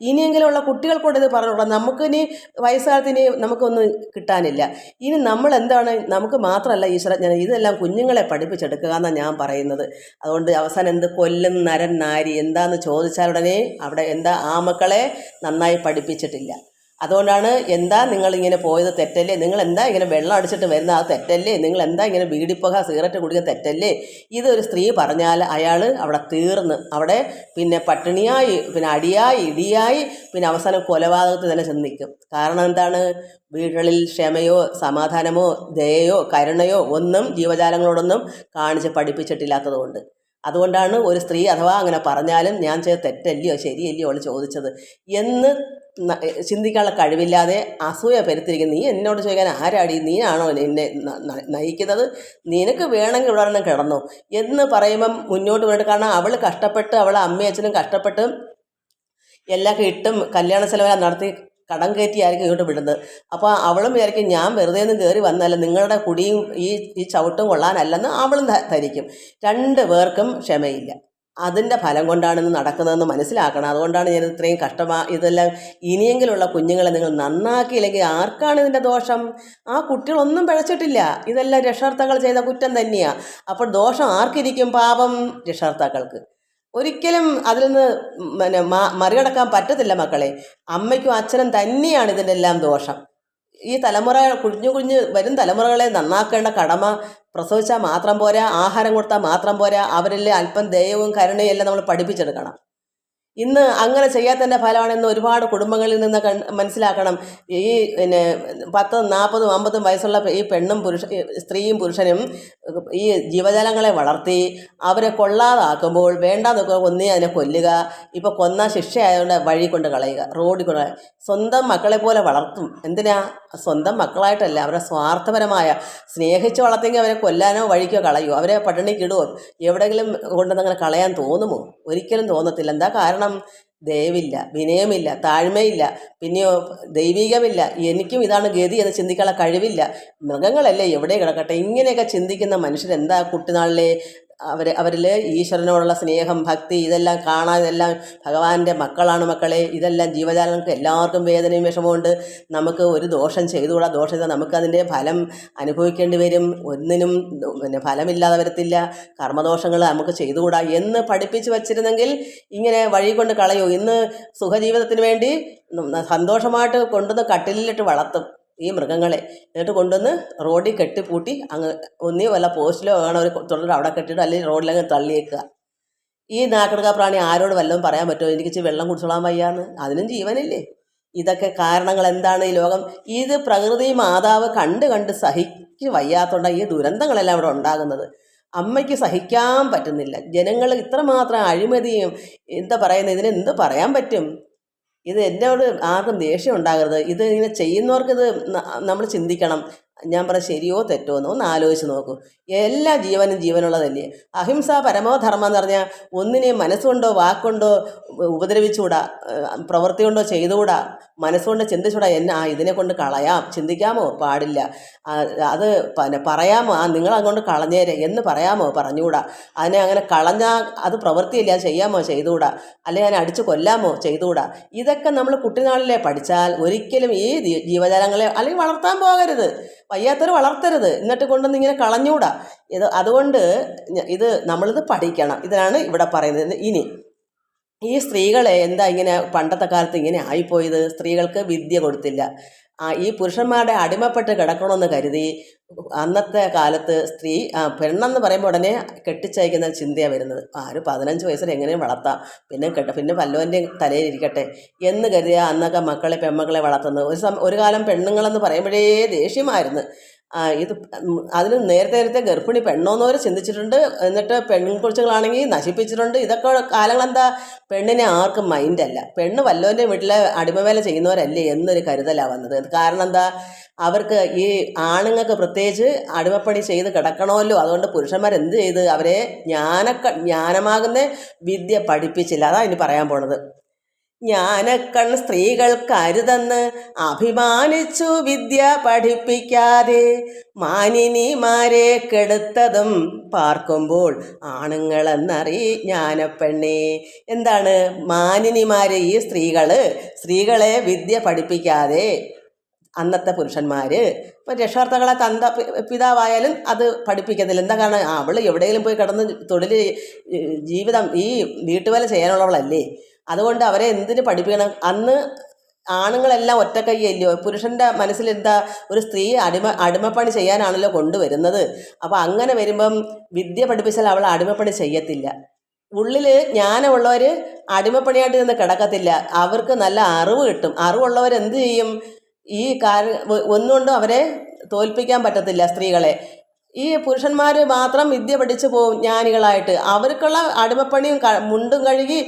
ഇനിയെങ്കിലുമുള്ള കുട്ടികൾക്കൂടെ ഇത് പറഞ്ഞുകൊള്ളാം. നമുക്കിനി വയസ്സുകാലത്ത് ഇനി നമുക്കൊന്നും കിട്ടാനില്ല. ഇനി നമ്മൾ എന്താണ്, നമുക്ക് മാത്രമല്ല ഈശ്വരജ്ഞാനം, ഇതെല്ലാം കുഞ്ഞുങ്ങളെ പഠിപ്പിച്ചെടുക്കുക എന്നാണ് ഞാൻ പറയുന്നത്. അതുകൊണ്ട് അവസാനം എന്ത് കൊല്ലും നരൻ നാരി എന്താന്ന് ചോദിച്ചാലുടനെ അവിടെ എന്താ ആ മക്കളെ നന്നായി പഠിപ്പിച്ചിട്ടില്ല. അതുകൊണ്ടാണ് എന്താ നിങ്ങളിങ്ങനെ പോയത് തെറ്റല്ലേ, നിങ്ങൾ എന്താ ഇങ്ങനെ വെള്ളം അടിച്ചിട്ട് വരുന്ന അത് തെറ്റല്ലേ, നിങ്ങൾ എന്താ ഇങ്ങനെ ബീഡിപ്പുക സിഗരറ്റ് കുടിക്കുക തെറ്റല്ലേ, ഇതൊരു സ്ത്രീ പറഞ്ഞാൽ അയാൾ അവിടെ തീർന്ന്, അവിടെ പിന്നെ പട്ടിണിയായി, പിന്നെ അടിയായി ഇടിയായി, പിന്നെ അവസാനം കൊലപാതകത്തിൽ തന്നെ ചെന്നിക്കും. കാരണം എന്താണ്? വീടുകളിൽ ക്ഷമയോ സമാധാനമോ ദയയോ കരുണയോ ഒന്നും ജീവജാലങ്ങളോടൊന്നും കാണിച്ച് പഠിപ്പിച്ചിട്ടില്ലാത്തതുകൊണ്ട്. അതുകൊണ്ടാണ് ഒരു സ്ത്രീ അഥവാ അങ്ങനെ പറഞ്ഞാലും ഞാൻ ചെയ്ത തെറ്റല്ലയോ ശരിയല്ലയോ അവൾ ചോദിച്ചത് എന്ന് ചിന്തിക്കാനുള്ള കഴിവില്ലാതെ അസൂയ പെരുത്തിരിക്കുന്നു. നീ എന്നോട് ചോദിക്കാൻ ആരാടി, നീയാണോ എന്നെ നയിക്കുന്നത്, നിനക്ക് വേണമെങ്കിൽ ഇവിടെ വരണം കിടന്നോ എന്ന് പറയുമ്പം മുന്നോട്ട് പോയിട്ട്, കാരണം അവൾ കഷ്ടപ്പെട്ട്, അവളെ അമ്മയും അച്ഛനും കഷ്ടപ്പെട്ട് എല്ലാം ഇട്ടും കല്യാണ ചെലവെല്ലാം നടത്തി കടം കയറ്റിയായിരിക്കും ഇങ്ങോട്ട് വിടുന്നത്. അപ്പോൾ അവളും വിചാരിക്കും ഞാൻ വെറുതെ ഒന്നും കയറി വന്നല്ല, നിങ്ങളുടെ കുടിയും ഈ ചവിട്ടും കൊള്ളാനല്ലെന്ന് അവളും ധരിക്കും. രണ്ടു പേർക്കും ക്ഷമയില്ല. അതിൻ്റെ ഫലം കൊണ്ടാണ് നടക്കുന്നതെന്ന് മനസ്സിലാക്കണം. അതുകൊണ്ടാണ് ഞാൻ ഇത്രയും ഇതെല്ലാം ഇനിയെങ്കിലുള്ള കുഞ്ഞുങ്ങളെ നിങ്ങൾ നന്നാക്കിയില്ലെങ്കിൽ ആർക്കാണ് ഇതിൻ്റെ ദോഷം? ആ കുട്ടികളൊന്നും പിഴച്ചിട്ടില്ല, ഇതെല്ലാം രക്ഷകർത്താക്കൾ ചെയ്ത കുറ്റം തന്നെയാണ്. അപ്പോൾ ദോഷം ആർക്കിരിക്കും? പാപം രക്ഷകർത്താക്കൾക്ക്. ഒരിക്കലും അതിൽ നിന്ന് മറികടക്കാൻ പറ്റത്തില്ല മക്കളെ. അമ്മയ്ക്കും അച്ഛനും തന്നെയാണ് ഇതിൻ്റെ എല്ലാം ദോഷം. ഈ തലമുറ കുഞ്ഞു വരും തലമുറകളെ നന്നാക്കേണ്ട കടമ പ്രസവിച്ചാൽ മാത്രം പോരാ, ആഹാരം കൊടുത്താൽ മാത്രം പോരാ, അവരിൽ അല്പം ദയവും കരുണയും എല്ലാം നമ്മൾ പഠിപ്പിച്ചെടുക്കണം. ഇന്ന് അങ്ങനെ ചെയ്യാത്തതിൻ്റെ ഫലമാണെന്ന് ഒരുപാട് കുടുംബങ്ങളിൽ നിന്ന് മനസ്സിലാക്കണം. ഈ പിന്നെ 10, 40, 50 വയസ്സുള്ള ഈ സ്ത്രീയും പുരുഷനും ഈ ജീവജാലങ്ങളെ വളർത്തി അവരെ കൊള്ളാതാക്കുമ്പോൾ വേണ്ടാന്ന് ഒന്നേ അതിനെ കൊല്ലുക, ഇപ്പോൾ കൊന്ന ശിക്ഷയായതുകൊണ്ട് വഴി കൊണ്ട് കളയുക, റോഡിൽ കൊണ്ട്. സ്വന്തം മക്കളെ പോലെ വളർത്തും. എന്തിനാ? സ്വന്തം മക്കളായിട്ടല്ല, അവരെ സ്വാർത്ഥപരമായ സ്നേഹിച്ച് വളർത്തിയെങ്കിൽ അവരെ കൊല്ലാനോ വഴിക്കോ കളയുമോ, അവരെ പട്ടിണിക്കിടുമോ, എവിടെയെങ്കിലും കൊണ്ടുവന്നങ്ങനെ കളയാൻ തോന്നുമോ? ഒരിക്കലും തോന്നത്തില്ല. എന്താ കാരണം? ദയവില്ല, വിനയമില്ല, താഴ്മയില്ല, പിന്നെയോ ദൈവികമില്ല. എനിക്കും ഇതാണ് ഗതി എന്ന് ചിന്തിക്കാനുള്ള കഴിവില്ല. മൃഗങ്ങളല്ലേ എവിടെ കിടക്കട്ടെ, ഇങ്ങനെയൊക്കെ ചിന്തിക്കുന്ന മനുഷ്യരെന്താ കുട്ടിനാളിലെ അവരിൽ ഈശ്വരനോടുള്ള സ്നേഹം, ഭക്തി ഇതെല്ലാം കാണാൻ, ഇതെല്ലാം ഭഗവാന്റെ മക്കളാണ് മക്കളെ. ഇതെല്ലാം ജീവജാലങ്ങൾക്ക് എല്ലാവർക്കും വേദനയും വിഷമമുണ്ട്. നമുക്ക് ഒരു ദോഷം ചെയ്തുകൂടാ. ദോഷം ചെയ്താൽ നമുക്കതിൻ്റെ ഫലം അനുഭവിക്കേണ്ടി വരും. ഒന്നിനും ഫലമില്ലാതെ വരത്തില്ല. കർമ്മദോഷങ്ങൾ നമുക്ക് ചെയ്തുകൂടാ എന്ന് പഠിപ്പിച്ച് വച്ചിരുന്നെങ്കിൽ ഇങ്ങനെ വഴി കൊണ്ട് കളയൂ. ഇന്ന് സുഖജീവിതത്തിന് വേണ്ടി സന്തോഷമായിട്ട് കൊണ്ടുവന്ന് കട്ടിലിട്ട് വളർത്തും ഈ മൃഗങ്ങളെ. എന്നിട്ട് കൊണ്ടുവന്ന് റോഡിൽ കെട്ടിപ്പൂട്ടി അങ്ങ് ഒന്നി വല്ല പോസ്റ്റിലോ വേണം ഒരു തുടർന്ന് അവിടെ കെട്ടിയിട്ട് അല്ലെങ്കിൽ റോഡിലങ്ങ് തള്ളിയേക്കുക. ഈ നാക്കെടുക്ക പ്രാണി ആരോട് വല്ലതും പറയാൻ പറ്റുമോ? എനിക്ക് ഇച്ചിരി വെള്ളം കുടിച്ചോളാൻ വയ്യാന്ന്? അതിനും ജീവനില്ലേ. ഇതൊക്കെ കാരണങ്ങൾ എന്താണ്? ഈ ലോകം ഇത് പ്രകൃതി മാതാവ് കണ്ട് കണ്ട് സഹിക്ക് വയ്യാത്തോണ്ടാണ് ഈ ദുരന്തങ്ങളെല്ലാം ഇവിടെ ഉണ്ടാകുന്നത്. അമ്മയ്ക്ക് സഹിക്കാൻ പറ്റുന്നില്ല. ജനങ്ങൾ ഇത്രമാത്രം അഴിമതിയും എന്താ പറയുന്നത്, ഇതിനെന്ത് പറയാൻ പറ്റും? ഇത് എന്നോട് ആർക്കും ദേഷ്യം ഉണ്ടാകരുത്. ഇത് ഇങ്ങനെ ചെയ്യുന്നവർക്ക് ഇത് നമ്മൾ ചിന്തിക്കണം. ഞാൻ പറയാം ശരിയോ തെറ്റോ എന്ന് ഒന്ന് ആലോചിച്ച് നോക്കൂ. എല്ലാ ജീവനും ജീവനുള്ളതല്ലേ. അഹിംസ പരമോ ധർമ്മം എന്ന് പറഞ്ഞാൽ ഒന്നിനെയും മനസ്സുകൊണ്ടോ വാക്കുകൊണ്ടോ ഉപദ്രവിച്ചുകൂടാ, പ്രവൃത്തി കൊണ്ടോ ചെയ്തുകൂടാ, മനസ്സുകൊണ്ട് ചിന്തിച്ചുകൂടാ. ഇതിനെ കൊണ്ട് കളയാം, ചിന്തിക്കാമോ? പാടില്ല. അത് പറയാമോ? നിങ്ങളങ്ങോട്ട് കളഞ്ഞേരെ എന്ന് പറയാമോ? പറഞ്ഞുകൂടാ. അതിനെ അങ്ങനെ കളഞ്ഞാൽ അത് പ്രവൃത്തിയില്ല, അത് ചെയ്യാമോ? ചെയ്തുകൂടാ. അല്ലെങ്കിൽ അതിനെ അടിച്ച് കൊല്ലാമോ? ചെയ്തുകൂടാ. ഇതൊക്കെ നമ്മൾ കുട്ടിനാളിലെ പഠിച്ചാൽ ഒരിക്കലും ഈ ജീവജാലങ്ങളെ അല്ലെങ്കിൽ വളർത്താൻ പോകരുത്. വയ്യാത്തവർ വളർത്തരുത്. എന്നിട്ട് കൊണ്ടൊന്ന് ഇങ്ങനെ കളഞ്ഞൂടാ. അതുകൊണ്ട് നമ്മളിത് പഠിക്കണം. ഇതിനാണ് ഇവിടെ പറയുന്നത്. ഇനി ഈ സ്ത്രീകളെ എന്താ ഇങ്ങനെ പണ്ടത്തെ കാലത്ത് ഇങ്ങനെ ആയിപ്പോയത്? സ്ത്രീകൾക്ക് വിദ്യ കൊടുത്തില്ല. ഈ പുരുഷന്മാരുടെ അടിമപ്പെട്ട് കിടക്കണമെന്ന് കരുതി അന്നത്തെ കാലത്ത് പെണ്ണെന്ന് പറയുമ്പോൾ ഉടനെ കെട്ടിച്ചയക്കുന്ന ചിന്തയാണ് വരുന്നത്. ഒരു 15 വയസ്സിൽ എങ്ങനെയും വളർത്താം, പിന്നെ വല്ലവൻ്റെ തലയിലിരിക്കട്ടെ എന്ന് കരുതിയ അന്നൊക്കെ പെൺമക്കളെ വളർത്തുന്നത്. ഒരു കാലം പെണ്ണുങ്ങളെന്ന് പറയുമ്പോഴേ ദേഷ്യമായിരുന്നു. അതിന് നേരത്തെ ഗർഭിണി പെണ്ണോന്നവർ ചിന്തിച്ചിട്ടുണ്ട്. എന്നിട്ട് പെൺകുറിച്ചുകളാണെങ്കിൽ നശിപ്പിച്ചിട്ടുണ്ട്. ഇതൊക്കെ കാലങ്ങളെന്താ? പെണ്ണിനെ ആർക്കും മൈൻഡല്ല. പെണ്ണ് വല്ലവൻ്റെ വീട്ടിലെ അടിമവേല ചെയ്യുന്നവരല്ലേ എന്നൊരു കരുതലാണ് വന്നത്. കാരണം എന്താ? അവർക്ക് ഈ ആണുങ്ങൾക്ക് പ്രത്യേകിച്ച് അടിമപ്പണി ചെയ്ത് കിടക്കണമല്ലോ. അതുകൊണ്ട് പുരുഷന്മാരെന്ത് ചെയ്ത് അവരെ ജ്ഞാനമാകുന്ന വിദ്യ പഠിപ്പിച്ചില്ല. അതാ ഇനി പറയാൻ പോണത്. ജ്ഞാനക്കൺ സ്ത്രീകൾക്കരുതെന്ന് അഭിമാനിച്ചു വിദ്യ പഠിപ്പിക്കാതെ മാനിനിമാരെ കെടുത്തതും പാർക്കുമ്പോൾ ആണുങ്ങളെന്നറി ജ്ഞാനപ്പെണ്ണേ. എന്താണ് മാനിനിമാരെ? ഈ സ്ത്രീകളെ വിദ്യ പഠിപ്പിക്കാതെ അന്നത്തെ പുരുഷന്മാർ ഇപ്പം രക്ഷകർത്താക്കളെ പിതാവായാലും അത് പഠിപ്പിക്കത്തില്ല. എന്താ കാരണം? അവൾ എവിടെയെങ്കിലും പോയി കിടന്ന് ജീവിതം ഈ വീട്ടുവേല ചെയ്യാനുള്ളവളല്ലേ. അതുകൊണ്ട് അവരെ എന്തിനു പഠിപ്പിക്കണം? അന്ന് ആണുങ്ങളെല്ലാം ഒറ്റക്കൈയല്ലയോ. പുരുഷൻ്റെ മനസ്സിലെന്താ? ഒരു സ്ത്രീ അടിമപ്പണി ചെയ്യാനാണല്ലോ കൊണ്ടുവരുന്നത്. അപ്പോൾ അങ്ങനെ വരുമ്പം വിദ്യ പഠിപ്പിച്ചാൽ അവൾ അടിമപ്പണി ചെയ്യത്തില്ല. ഉള്ളിൽ ജ്ഞാനമുള്ളവർ അടിമപ്പണിയായിട്ട് നിന്ന് കിടക്കത്തില്ല. അവർക്ക് നല്ല അറിവ് കിട്ടും. അറിവുള്ളവർ എന്ത് ചെയ്യും? ഈ ഒന്നുകൊണ്ടും അവരെ തോൽപ്പിക്കാൻ പറ്റത്തില്ല സ്ത്രീകളെ. ഈ പുരുഷന്മാർ മാത്രം വിദ്യ പഠിച്ചു പോകും ജ്ഞാനികളായിട്ട്. അവർക്കുള്ള അടിമപ്പണിയും മുണ്ടും കഴുകി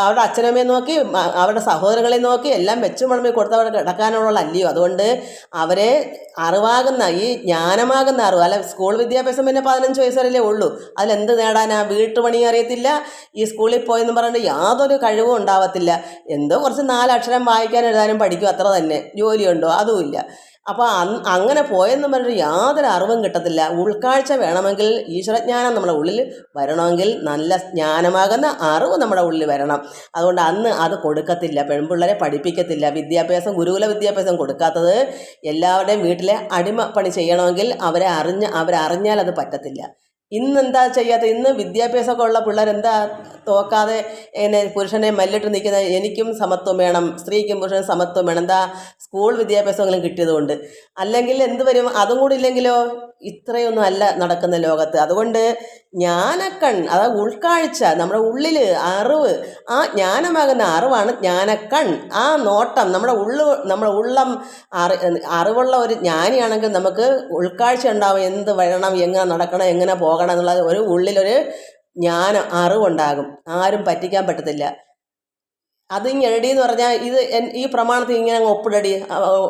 അവരുടെ അച്ഛനമ്മയെ നോക്കി അവരുടെ സഹോദരങ്ങളെ നോക്കി എല്ലാം വെച്ചും വിളമ്പി കൊടുത്തവർ കിടക്കാനുള്ള അല്ലയോ. അതുകൊണ്ട് അവരെ അറിവാകുന്ന ഈ ജ്ഞാനമാകുന്ന അറിവ്, അല്ല സ്കൂൾ വിദ്യാഭ്യാസം പിന്നെ 15 വയസ്സ് വരെയല്ലേ ഉള്ളൂ. അതിലെന്ത് നേടാനാ? വീട്ടുപണി അറിയത്തില്ല. ഈ സ്കൂളിൽ പോയെന്ന് പറഞ്ഞിട്ട് യാതൊരു കഴിവും ഉണ്ടാവത്തില്ല. എന്തോ കുറച്ച് 4 അക്ഷരം വായിക്കാനും എഴുതാനും പഠിക്കും, അത്ര തന്നെ. ജോലിയുണ്ടോ? അതുമില്ല. അപ്പോൾ അങ്ങനെ പോയെന്ന് പറഞ്ഞിട്ട് യാതൊരു അറിവും കിട്ടത്തില്ല. ഉൾക്കാഴ്ച വേണമെങ്കിൽ, ഈശ്വരജ്ഞാനം നമ്മുടെ ഉള്ളിൽ വരണമെങ്കിൽ നല്ല ജ്ഞാനമാകുന്ന അറിവ് നമ്മുടെ ഉള്ളിൽ വരണം. അതുകൊണ്ട് അന്ന് അത് കൊടുക്കത്തില്ല. പെൺപിള്ളേരെ പഠിപ്പിക്കത്തില്ല. ഗുരുകുല വിദ്യാഭ്യാസം കൊടുക്കാത്തത് എല്ലാവരുടെയും വീട്ടിലെ അടിമപ്പണി ചെയ്യണമെങ്കിൽ അവരറിഞ്ഞാൽ അത് പറ്റത്തില്ല. ഇന്നെന്താ ചെയ്യാത്ത? ഇന്ന് വിദ്യാഭ്യാസമൊക്കെ ഉള്ള പിള്ളേരെന്താ തോക്കാതെ പുരുഷനെ മല്ലിട്ട് നിൽക്കുന്നത്? എനിക്കും സമത്വം വേണം, സ്ത്രീക്കും പുരുഷനും സമത്വം വേണം. എന്താ? സ്കൂൾ വിദ്യാഭ്യാസമെങ്കിലും കിട്ടിയതുകൊണ്ട്. അല്ലെങ്കിൽ എന്ത് വരും? അതും കൂടി ഇല്ലെങ്കിലോ? ഇത്രയൊന്നും അല്ല നടക്കുന്ന ലോകത്ത്. അതുകൊണ്ട് ജ്ഞാനക്കൺ, അതായത് ഉൾക്കാഴ്ച, നമ്മുടെ ഉള്ളിൽ അറിവ്, ആ ജ്ഞാനമാകുന്ന അറിവാണ് ജ്ഞാനക്കൺ. ആ നോട്ടം നമ്മുടെ ഉള്ളം അറിവുള്ള ഒരു ജ്ഞാനിയാണെങ്കിൽ നമുക്ക് ഉൾക്കാഴ്ച ഉണ്ടാവും. എന്ത് വരണം, എങ്ങനെ നടക്കണം, എങ്ങനെ പോകണം എന്നുള്ളത് ഒരു ഉള്ളിലൊരു അറിവുണ്ടാകും. ആരും പറ്റിക്കാൻ പറ്റത്തില്ല. അതിങ്ങെടി എന്ന് പറഞ്ഞാൽ ഈ പ്രമാണത്തിൽ ഇങ്ങനെ അങ്ങ് ഒപ്പിടടി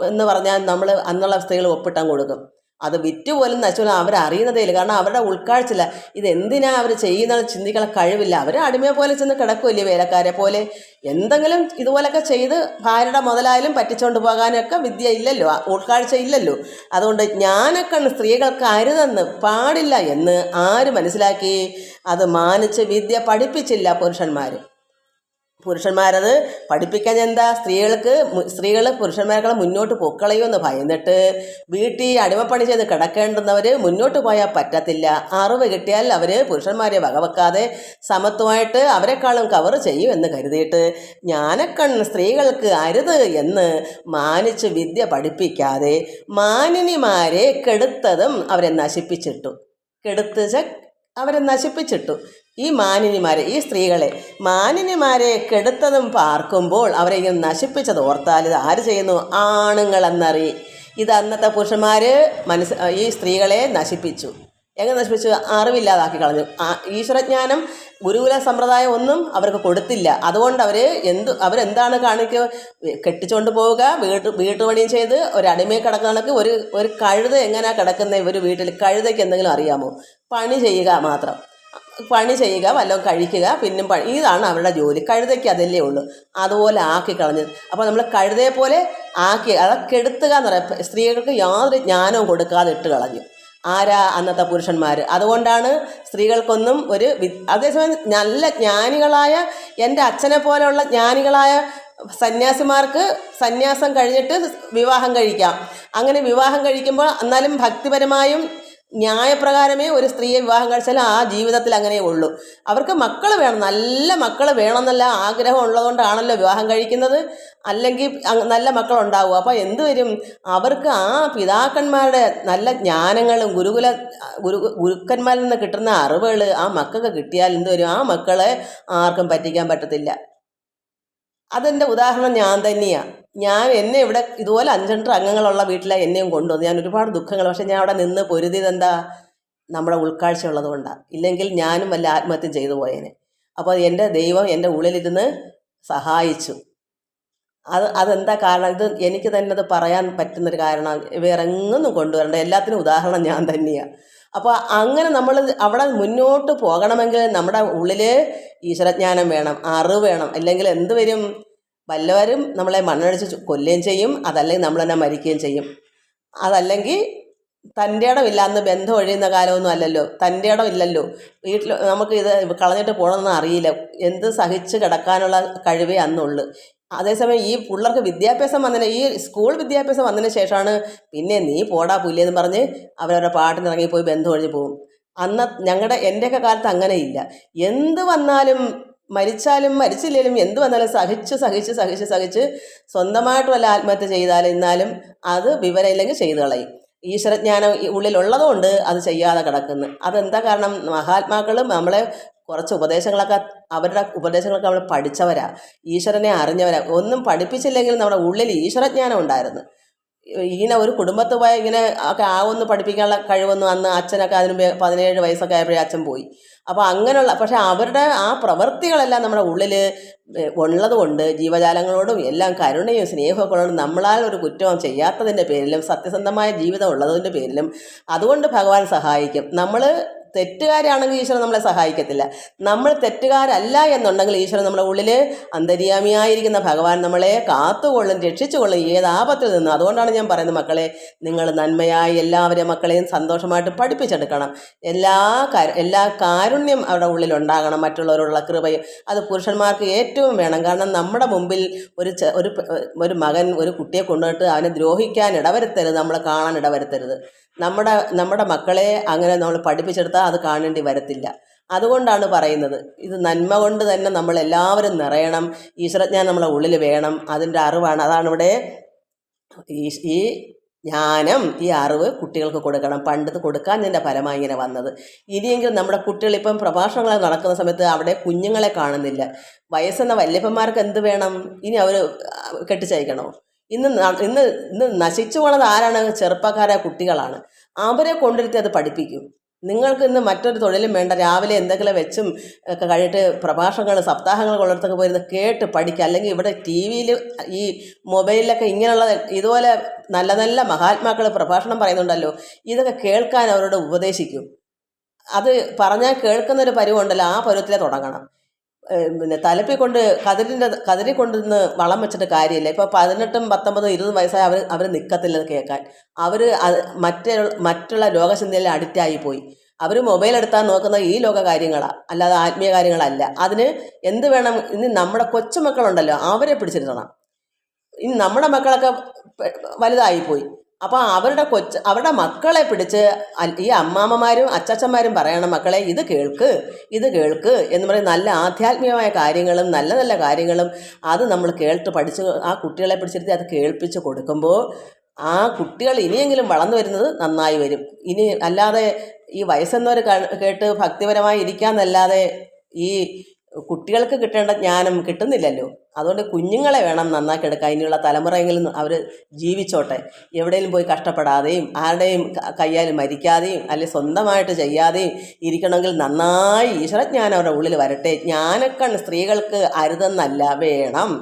എന്ന് പറഞ്ഞാൽ നമ്മൾ അന്നുള്ള സ്ത്രീകൾ ഒപ്പിട്ടാൻ കൊടുക്കും. അത് വിറ്റ് പോലും നശിച്ചു അവരറിയുന്നതേ ഇല്ല. കാരണം അവരുടെ ഉൾക്കാഴ്ചയില്ല. ഇതെന്തിനാ അവർ ചെയ്യുന്നത് ചിന്തിക്കാൻ കഴിവില്ല. അവർ അടിമയെ പോലെ ചെന്ന് കിടക്കുമല്ലേ, വേലക്കാരെ പോലെ. എന്തെങ്കിലും ഇതുപോലൊക്കെ ചെയ്ത് ഭാര്യയുടെ മുതലായാലും പറ്റിച്ചുകൊണ്ട് പോകാനൊക്കെ വിദ്യ ഇല്ലല്ലോ, ഉൾക്കാഴ്ച ഇല്ലല്ലോ. അതുകൊണ്ട് ജ്ഞാനക്കണ്ണ് സ്ത്രീകൾക്ക് അരുതെന്ന്, പാടില്ല എന്ന് ആര് മനസ്സിലാക്കി? അത് മാനിച്ച് വിദ്യ പഠിപ്പിച്ചില്ല പുരുഷന്മാരത് പഠിപ്പിക്കാൻ. എന്താ, സ്ത്രീകൾ പുരുഷന്മാരെക്കാളും മുന്നോട്ട് പൊക്കളയുമെന്ന് ഭയന്നിട്ട് വീട്ടിൽ അടിമപ്പണി ചെയ്ത് കിടക്കേണ്ടുന്നവർ മുന്നോട്ട് പോയാൽ പറ്റത്തില്ല. അറിവ് കിട്ടിയാൽ അവർ പുരുഷന്മാരെ വകവെക്കാതെ സമത്വമായിട്ട് അവരെക്കാളും കവർ ചെയ്യും എന്ന് കരുതിയിട്ട് ജ്ഞാനക്കണ്ണ് സ്ത്രീകൾക്ക് അരുത് എന്ന് മാനിച്ച് വിദ്യ പഠിപ്പിക്കാതെ മാനിനിമാരെ കെടുത്തതും അവരെ നശിപ്പിച്ചിട്ടു. ഈ ഈ സ്ത്രീകളെ മാനിനിമാരെ കെടുത്തതും പാർക്കുമ്പോൾ അവരെ ഇങ്ങനെ നശിപ്പിച്ചത് ഓർത്താൽ ഇത് ആര് ചെയ്യുന്നു? ആണുങ്ങളെന്നറി. ഇത് അന്നത്തെ പുരുഷന്മാർ ഈ സ്ത്രീകളെ നശിപ്പിച്ചു. എങ്ങനെ നശിപ്പിച്ചു? അറിവില്ലാതാക്കി കളഞ്ഞു. ഈശ്വരജ്ഞാനം, ഗുരുകുല സമ്പ്രദായം ഒന്നും അവർക്ക് കൊടുത്തില്ല. അതുകൊണ്ട് അവരെന്താണ് കാണിക്കുക? കെട്ടിച്ചുകൊണ്ട് പോവുക, വീട്ടുപണിയും ചെയ്ത് ഒരു അടിമയെ കിടക്കുന്ന കണക്ക്. ഒരു കഴുത എങ്ങനെയാണ് കിടക്കുന്ന ഒരു വീട്ടിൽ? കഴുതയ്ക്ക് എന്തെങ്കിലും അറിയാമോ? പണി ചെയ്യുക, വല്ലതും കഴിക്കുക, പിന്നും ഇതാണ് അവരുടെ ജോലി. കഴുതയ്ക്ക് അതല്ലേ ഉള്ളൂ. അതുപോലെ ആക്കി കളഞ്ഞത്. അപ്പോൾ നമ്മൾ കഴുതയെ പോലെ ആക്കി, അതൊക്കെ എടുത്തുക എന്ന് പറയാം. സ്ത്രീകൾക്ക് യാതൊരു ജ്ഞാനവും കൊടുക്കാതെ ഇട്ട് കളഞ്ഞു. ആരാ? അന്നത്തെ പുരുഷന്മാർ. അതുകൊണ്ടാണ് സ്ത്രീകൾക്കൊന്നും അതേസമയം നല്ല ജ്ഞാനികളായ, എൻ്റെ അച്ഛനെ പോലെയുള്ള ജ്ഞാനികളായ സന്യാസിമാർക്ക് സന്യാസം കഴിഞ്ഞിട്ട് വിവാഹം കഴിക്കാം. അങ്ങനെ വിവാഹം കഴിക്കുമ്പോൾ എന്നാലും ഭക്തിപരമായും ന്യായപ്രകാരമേ ഒരു സ്ത്രീയെ വിവാഹം കഴിച്ചാൽ ആ ജീവിതത്തിൽ അങ്ങനെ ഉള്ളൂ. അവർക്ക് മക്കൾ വേണം, നല്ല മക്കൾ വേണമെന്നല്ല ആഗ്രഹം ഉള്ളതുകൊണ്ടാണല്ലോ വിവാഹം കഴിക്കുന്നത്. അല്ലെങ്കിൽ നല്ല മക്കളുണ്ടാവും. അപ്പോൾ എന്ത് വരും? അവർക്ക് ആ പിതാക്കന്മാരുടെ നല്ല ജ്ഞാനങ്ങളും ഗുരുക്കന്മാരിൽ നിന്ന് കിട്ടുന്ന അറിവുകൾ ആ മക്കൾക്ക് കിട്ടിയാൽ എന്ത് വരും? ആ മക്കളെ ആർക്കും പറ്റിക്കാൻ പറ്റത്തില്ല. അതെൻ്റെ ഉദാഹരണം ഞാൻ തന്നെയാണ്. എന്നെ ഇവിടെ ഇതുപോലെ 5 അംഗങ്ങളുള്ള വീട്ടിലാണ് എന്നെയും കൊണ്ടുവന്നു. ഞാൻ ഒരുപാട് ദുഃഖങ്ങൾ, പക്ഷെ ഞാൻ അവിടെ നിന്ന് പൊരുതിയതെന്താ? നമ്മുടെ ഉൾക്കാഴ്ച ഉള്ളത് കൊണ്ടാണ്. ഇല്ലെങ്കിൽ ഞാനും വല്ല ആത്മഹത്യ ചെയ്തു പോയേനെ. അപ്പോൾ എൻ്റെ ദൈവം എൻ്റെ ഉള്ളിലിരുന്ന് സഹായിച്ചു. അതെന്താ കാരണം? ഇത് എനിക്ക് തന്നെ അത് പറയാൻ പറ്റുന്നൊരു കാരണം. വേറെ എങ്ങൊന്നും കൊണ്ടുവരണ്ട, എല്ലാത്തിനും ഉദാഹരണം ഞാൻ തന്നെയാണ്. അപ്പോൾ അങ്ങനെ നമ്മൾ അവിടെ മുന്നോട്ട് പോകണമെങ്കിൽ നമ്മുടെ ഉള്ളിൽ ഈശ്വരജ്ഞാനം വേണം, അറിവ് വേണം. അല്ലെങ്കിൽ എന്ത് വരും? വല്ലവരും നമ്മളെ മണ്ണടിച്ച് കൊല്ലുകയും ചെയ്യും, അതല്ലെങ്കിൽ നമ്മൾ തന്നെ മരിക്കുകയും ചെയ്യും. അതല്ലെങ്കിൽ തൻ്റെ ഇടമില്ല. അന്ന് ബന്ധം ഒഴിയുന്ന കാലമൊന്നും അല്ലല്ലോ, തൻ്റെ ഇടമില്ലല്ലോ. വീട്ടിൽ നമുക്ക് ഇത് കളഞ്ഞിട്ട് പോകണമെന്ന് അറിയില്ല. എന്ത് സഹിച്ച് കിടക്കാനുള്ള കഴിവേ അന്നുള്ളൂ. അതേസമയം ഈ പിള്ളേർക്ക് ഈ സ്കൂൾ വിദ്യാഭ്യാസം വന്നതിന് ശേഷമാണ് പിന്നെ നീ പോടാ പുല്ലേന്ന് പറഞ്ഞ് അവരവരുടെ പാട്ടിനിറങ്ങിപ്പോയി ബന്ധം ഒഴിഞ്ഞ് പോകും. എൻ്റെയൊക്കെ കാലത്ത് അങ്ങനെയില്ല. എന്ത് വന്നാലും, മരിച്ചില്ലെങ്കിലും എന്ത് വന്നാലും സഹിച്ച് സ്വന്തമായിട്ട് വല്ല ആത്മഹത്യ ചെയ്താലും അത് വിവരമില്ലെങ്കിൽ ചെയ്തു കളയും. ഈശ്വരജ്ഞാനം ഉള്ളിലുള്ളതുകൊണ്ട് അത് ചെയ്യാതെ കിടക്കുന്നു. അതെന്താ കാരണം? മഹാത്മാക്കളും നമ്മളെ കുറച്ച് അവരുടെ ഉപദേശങ്ങളൊക്കെ നമ്മൾ പഠിച്ചവരാ, ഈശ്വരനെ അറിഞ്ഞവരാ. ഒന്നും പഠിപ്പിച്ചില്ലെങ്കിൽ നമ്മുടെ ഉള്ളിൽ ഈശ്വരജ്ഞാനം ഉണ്ടായിരുന്നു. ഇങ്ങനെ ഒരു കുടുംബത്ത് പോയാൽ ഇങ്ങനെ ഒക്കെ ആവുമെന്ന് പഠിപ്പിക്കാനുള്ള കഴിവൊന്നും അന്ന് അച്ഛനൊക്കെ അതിന് 17 വയസ്സൊക്കെ ആയപ്പോഴേ അച്ഛൻ പോയി. അപ്പോൾ അങ്ങനെയുള്ള, പക്ഷേ അവരുടെ ആ പ്രവൃത്തികളെല്ലാം നമ്മുടെ ഉള്ളിൽ ഉള്ളതുകൊണ്ട് ജീവജാലങ്ങളോടും എല്ലാം കരുണയും സ്നേഹമൊക്കെ ഉള്ളത് നമ്മളാൽ ഒരു കുറ്റവും ചെയ്യാത്തതിൻ്റെ പേരിലും സത്യസന്ധമായ ജീവിതം ഉള്ളതിൻ്റെ പേരിലും അതുകൊണ്ട് ഭഗവാൻ സഹായിക്കും. നമ്മൾ തെറ്റുകാരാണെങ്കിൽ ഈശ്വരൻ നമ്മളെ സഹായിക്കത്തില്ല. നമ്മൾ തെറ്റുകാരല്ല എന്നുണ്ടെങ്കിൽ ഈശ്വരൻ നമ്മുടെ ഉള്ളിൽ അന്തര്യാമിയായിരിക്കുന്ന ഭഗവാൻ നമ്മളെ കാത്തുകൊള്ളും, രക്ഷിച്ചുകൊള്ളും ഏത് ആപത്തിൽ നിന്നും. അതുകൊണ്ടാണ് ഞാൻ പറയുന്നത്, മക്കളെ നിങ്ങൾ നന്മയായി എല്ലാവരും മക്കളെയും സന്തോഷമായിട്ട് പഠിപ്പിച്ചെടുക്കണം. എല്ലാ കാരുണ്യം അവരുടെ ഉള്ളിലുണ്ടാകണം, മറ്റുള്ളവരോടുള്ള കൃപയും. അത് പുരുഷന്മാർക്ക് ഏറ്റവും വേണം. കാരണം നമ്മുടെ മുമ്പിൽ ഒരു മകൻ ഒരു കുട്ടിയെ കൊണ്ടുപോയിട്ട് അവനെ ദ്രോഹിക്കാൻ ഇടവരുത്തരുത്, നമ്മളെ കാണാൻ ഇടവരുത്തരുത്. നമ്മുടെ മക്കളെ അങ്ങനെ നമ്മൾ പഠിപ്പിച്ചെടുത്താൽ അത് കാണേണ്ടി വരത്തില്ല. അതുകൊണ്ടാണ് പറയുന്നത്, ഇത് നന്മ കൊണ്ട് തന്നെ നമ്മളെല്ലാവരും നിറയണം. ഈശ്വരജ്ഞാനം നമ്മളെ ഉള്ളിൽ വേണം. അതിൻ്റെ അറിവാണ്. അതാണ് ഇവിടെ ഈ ജ്ഞാനം, ഈ അറിവ് കുട്ടികൾക്ക് കൊടുക്കണം. പണ്ടത് കൊടുക്കാഞ്ഞതിൻ്റെ ഫലമായി ഇങ്ങനെ വന്നത്. ഇനിയെങ്കിലും നമ്മുടെ കുട്ടികൾ ഇപ്പം പ്രഭാഷണങ്ങൾ നടക്കുന്ന സമയത്ത് അവിടെ കുഞ്ഞുങ്ങളെ കാണുന്നില്ല. വയസ്സെന്ന വല്യപ്പന്മാർക്ക് എന്ത് വേണം? ഇനി അവർ കെട്ടിച്ചയക്കണോ? ഇന്ന് നശിച്ചു പോണത് ആരാണ്? ചെറുപ്പക്കാരായ കുട്ടികളാണ്. അവരെ കൊണ്ടിരുത്തി അത് പഠിപ്പിക്കും. നിങ്ങൾക്ക് ഇന്ന് മറ്റൊരു തൊഴിലും വേണ്ട, രാവിലെ എന്തെങ്കിലും വെച്ചും ഒക്കെ കഴിഞ്ഞിട്ട് പ്രഭാഷണങ്ങൾ സപ്താഹങ്ങൾ ഉള്ളിടത്തൊക്കെ പോയിരുന്ന് കേട്ട് പഠിക്കുക. അല്ലെങ്കിൽ ഇവിടെ ടി വിയിൽ ഈ മൊബൈലിലൊക്കെ ഇങ്ങനെയുള്ള ഇതുപോലെ നല്ല നല്ല മഹാത്മാക്കൾ പ്രഭാഷണം പറയുന്നുണ്ടല്ലോ, ഇതൊക്കെ കേൾക്കാൻ അവരോട് ഉപദേശിക്കും. അത് പറഞ്ഞാൽ കേൾക്കുന്നൊരു പരുവമുണ്ടല്ലോ, ആ പരുവത്തിലേ തുടങ്ങണം. പിന്നെ തലപ്പിക്കൊണ്ട് കതിരി കൊണ്ടുവന്ന് വളം വെച്ചിട്ട് കാര്യമില്ല. ഇപ്പോൾ 18, 19, 20 വയസ്സായ അവർ നിൽക്കത്തില്ല കേൾക്കാൻ. അവർ മറ്റുള്ള ലോകചിന്തയിൽ അഡിക്റ്റായി പോയി. അവർ മൊബൈൽ എടുത്താൽ നോക്കുന്നത് ഈ ലോക കാര്യങ്ങളാണ്, അല്ലാതെ ആത്മീയ കാര്യങ്ങളല്ല. അതിന് എന്ത് വേണം? ഇനി നമ്മുടെ കൊച്ചുമക്കളുണ്ടല്ലോ, അവരെ പിടിച്ചിരുത്തണം. ഇനി നമ്മുടെ മക്കളൊക്കെ വലുതായിപ്പോയി. അപ്പോൾ അവരുടെ മക്കളെ പിടിച്ച് ഈ അമ്മാമ്മമാരും അച്ചാച്ചന്മാരും പറയണം, മക്കളെ ഇത് കേൾക്ക് എന്ന് പറയും. നല്ല ആധ്യാത്മികമായ കാര്യങ്ങളും നല്ല നല്ല കാര്യങ്ങളും അത് നമ്മൾ കേട്ട് പഠിച്ച് ആ കുട്ടികളെ പിടിച്ചിരുത്തി അത് കേൾപ്പിച്ച് കൊടുക്കുമ്പോൾ ആ കുട്ടികൾ ഇനിയെങ്കിലും വളർന്നു വരുന്നത് നന്നായി വരും. ഇനി അല്ലാതെ ഈ വയസ്സെന്നവർ കേട്ട് ഭക്തിപരമായി ഇരിക്കാമെന്നല്ലാതെ ഈ കുട്ടികൾക്ക് കിട്ടേണ്ട ജ്ഞാനം കിട്ടുന്നില്ലല്ലോ. അതുകൊണ്ട് കുഞ്ഞുങ്ങളെ വേണം നന്നാക്കി എടുക്കാൻ. ഇനിയുള്ള തലമുറയെങ്കിലും അവർ ജീവിച്ചോട്ടെ, എവിടെയെങ്കിലും പോയി കഷ്ടപ്പെടാതെയും ആരുടെയും കയ്യാൽ മരിക്കാതെയും അല്ലെങ്കിൽ സ്വന്തമായിട്ട് ചെയ്യാതെയും ഇരിക്കണമെങ്കിൽ നന്നായി ഈശ്വരജ്ഞാനം അവരുടെ ഉള്ളിൽ വരട്ടെ. ജ്ഞാനക്കൺ സ്ത്രീകൾക്ക് അരുതെന്നല്ല, വേണം.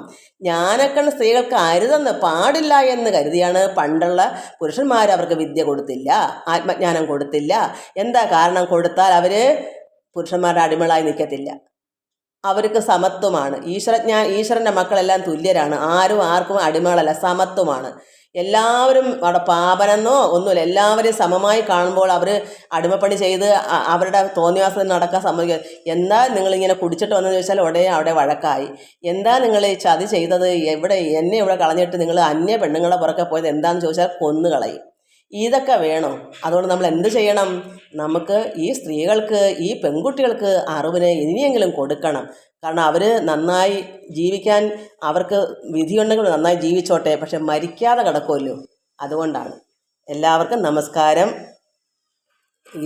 ജ്ഞാനക്കൺ സ്ത്രീകൾക്ക് അരുതെന്ന് പാടില്ല എന്ന് കരുതിയാണ് പണ്ടുള്ള പുരുഷന്മാർ അവർക്ക് വിദ്യ കൊടുത്തില്ല, ആത്മജ്ഞാനം കൊടുത്തില്ല. എന്താ കാരണം? കൊടുത്താൽ അവർ പുരുഷന്മാരുടെ അടിമകളായി നിൽക്കത്തില്ല. അവർക്ക് സമത്വമാണ്. ഈശ്വരൻ്റെ മക്കളെല്ലാം തുല്യരാണ്. ആർക്കും അടിമകളല്ല, സമത്വമാണ്. എല്ലാവരും അവിടെ പാപനെന്നോ ഒന്നുമില്ല. എല്ലാവരും സമമായി കാണുമ്പോൾ അവർ അടിമപ്പണി ചെയ്ത് അവരുടെ തോന്നിവാസം നടക്കാൻ സമ്മതിക്കുക. എന്താ നിങ്ങളിങ്ങനെ കുടിച്ചിട്ട് വന്നെന്ന് ചോദിച്ചാൽ ഉടനെ അവിടെ വഴക്കായി. എന്താ നിങ്ങൾ ഈ ചതി ചെയ്തത്? എന്നെ ഇവിടെ കളഞ്ഞിട്ട് നിങ്ങൾ അന്യ പെണ്ണുങ്ങളെ പുറകെ പോയത് എന്താണെന്ന് ചോദിച്ചാൽ കൊന്നുകളയും. ഇതൊക്കെ വേണോ? അതുകൊണ്ട് നമ്മൾ എന്ത് ചെയ്യണം? നമുക്ക് ഈ സ്ത്രീകൾക്ക്, ഈ പെൺകുട്ടികൾക്ക് അറിവിന് ഇനിയെങ്കിലും കൊടുക്കണം. കാരണം അവർ നന്നായി ജീവിക്കാൻ അവർക്ക് വിധിയുണ്ടെങ്കിൽ നന്നായി ജീവിച്ചോട്ടെ, പക്ഷെ മരിക്കാതെ കിടക്കുമല്ലോ. അതുകൊണ്ടാണ്. എല്ലാവർക്കും നമസ്കാരം.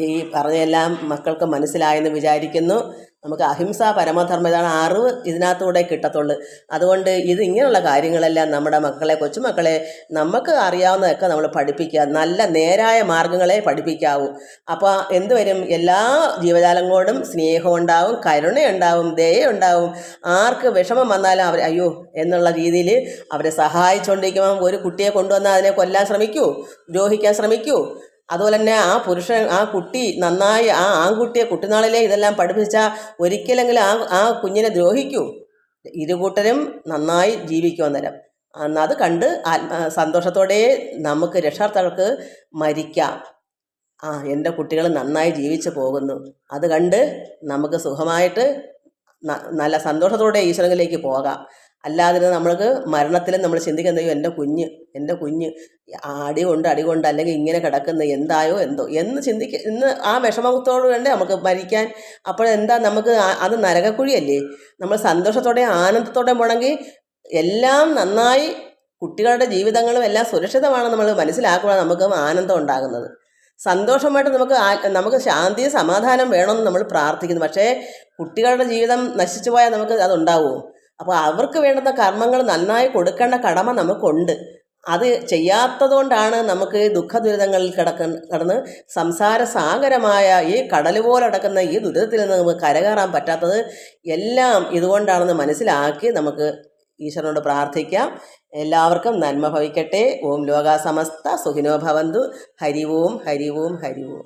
ഈ പറഞ്ഞെല്ലാം മക്കൾക്ക് മനസ്സിലായെന്ന് വിചാരിക്കുന്നു. നമുക്ക് അഹിംസ പരമധർമ്മം, ഇതാണ് അറിവ് ഇതിനകത്തൂടെ കിട്ടത്തുള്ളൂ. അതുകൊണ്ട് ഇങ്ങനെയുള്ള കാര്യങ്ങളെല്ലാം നമ്മുടെ മക്കളെ, കൊച്ചുമക്കളെ നമുക്ക് അറിയാവുന്നതൊക്കെ നമ്മൾ പഠിപ്പിക്കുക. നല്ല നേരായ മാർഗ്ഗങ്ങളെ പഠിപ്പിക്കാവൂ. അപ്പോൾ എന്ത് വരും? എല്ലാ ജീവജാലങ്ങളോടും സ്നേഹം ഉണ്ടാവും, കരുണയുണ്ടാവും, ദയുണ്ടാവും. ആർക്ക് വിഷമം വന്നാലും അവർ അയ്യോ എന്നുള്ള രീതിയിൽ അവരെ സഹായിച്ചുകൊണ്ടിരിക്കുമ്പോൾ ഒരു കുട്ടിയെ കൊണ്ടുവന്നാൽ അതിനെ കൊല്ലാൻ ശ്രമിക്കൂ, ദ്രോഹിക്കാൻ ശ്രമിക്കൂ. അതുപോലെ തന്നെ ആ കുട്ടി നന്നായി ആ ആൺകുട്ടിയെ കുട്ടിനാളിലെ ഇതെല്ലാം പഠിപ്പിച്ചാൽ ഒരിക്കലെങ്കിലും ആ കുഞ്ഞിനെ ദ്രോഹിക്കൂ. ഇരുകൂട്ടരും നന്നായി ജീവിക്കും. അന്നേരം അത് കണ്ട് സന്തോഷത്തോടെ നമുക്ക് രക്ഷാർത്ഥർക്ക് മരിക്കാം. എൻ്റെ കുട്ടികൾ നന്നായി ജീവിച്ചു പോകുന്നു, അത് കണ്ട് നമുക്ക് സുഖമായിട്ട് നല്ല സന്തോഷത്തോടെ ഈശ്വരനിലേക്ക് പോകാം. അല്ലാതെ നമ്മൾക്ക് മരണത്തിലും നമ്മൾ ചിന്തിക്കുന്നത് എൻ്റെ കുഞ്ഞ് അടികൊണ്ട് അല്ലെങ്കിൽ ഇങ്ങനെ കിടക്കുന്നത് എന്തായോ എന്തോ എന്ന് ഇന്ന് ആ വിഷമത്തോട് വേണ്ടേ നമുക്ക് മരിക്കാൻ. അപ്പോഴെന്താ നമുക്ക് അത് നരകക്കുഴിയല്ലേ? നമ്മൾ സന്തോഷത്തോടെ ആനന്ദത്തോടെ പോകണമെങ്കിൽ എല്ലാം നന്നായി കുട്ടികളുടെ ജീവിതങ്ങളും എല്ലാം സുരക്ഷിതമാണെന്ന് നമ്മൾ മനസ്സിലാക്കുമ്പോൾ നമുക്ക് ആനന്ദം ഉണ്ടാകുന്നത്. സന്തോഷമായിട്ട് നമുക്ക് ശാന്തിയും സമാധാനം വേണമെന്ന് നമ്മൾ പ്രാർത്ഥിക്കുന്നു. പക്ഷേ കുട്ടികളുടെ ജീവിതം നശിച്ചു പോയാൽ നമുക്ക് അതുണ്ടാവുമോ? അപ്പോൾ അവർക്ക് വേണ്ടുന്ന കർമ്മങ്ങൾ നന്നായി കൊടുക്കേണ്ട കടമ നമുക്കുണ്ട്. അത് ചെയ്യാത്തത് കൊണ്ടാണ് നമുക്ക് ദുഃഖ ദുരിതങ്ങളിൽ കടന്ന് സംസാര സാഗരമായ ഈ കടൽ പോലെ കിടക്കുന്ന ഈ ദുരിതത്തിൽ നിന്ന് നമുക്ക് കരകയറാൻ പറ്റാത്തത്. എല്ലാം ഇതുകൊണ്ടാണെന്ന് മനസ്സിലാക്കി നമുക്ക് ഈശ്വരനോട് പ്രാർത്ഥിക്കാം. എല്ലാവർക്കും നന്മ ഭവിക്കട്ടെ. ഓം ലോകാ സമസ്ത സുഖിനോ ഭവന്തു. ഹരി ഓം ഹരി ഓം ഹരി ഓം.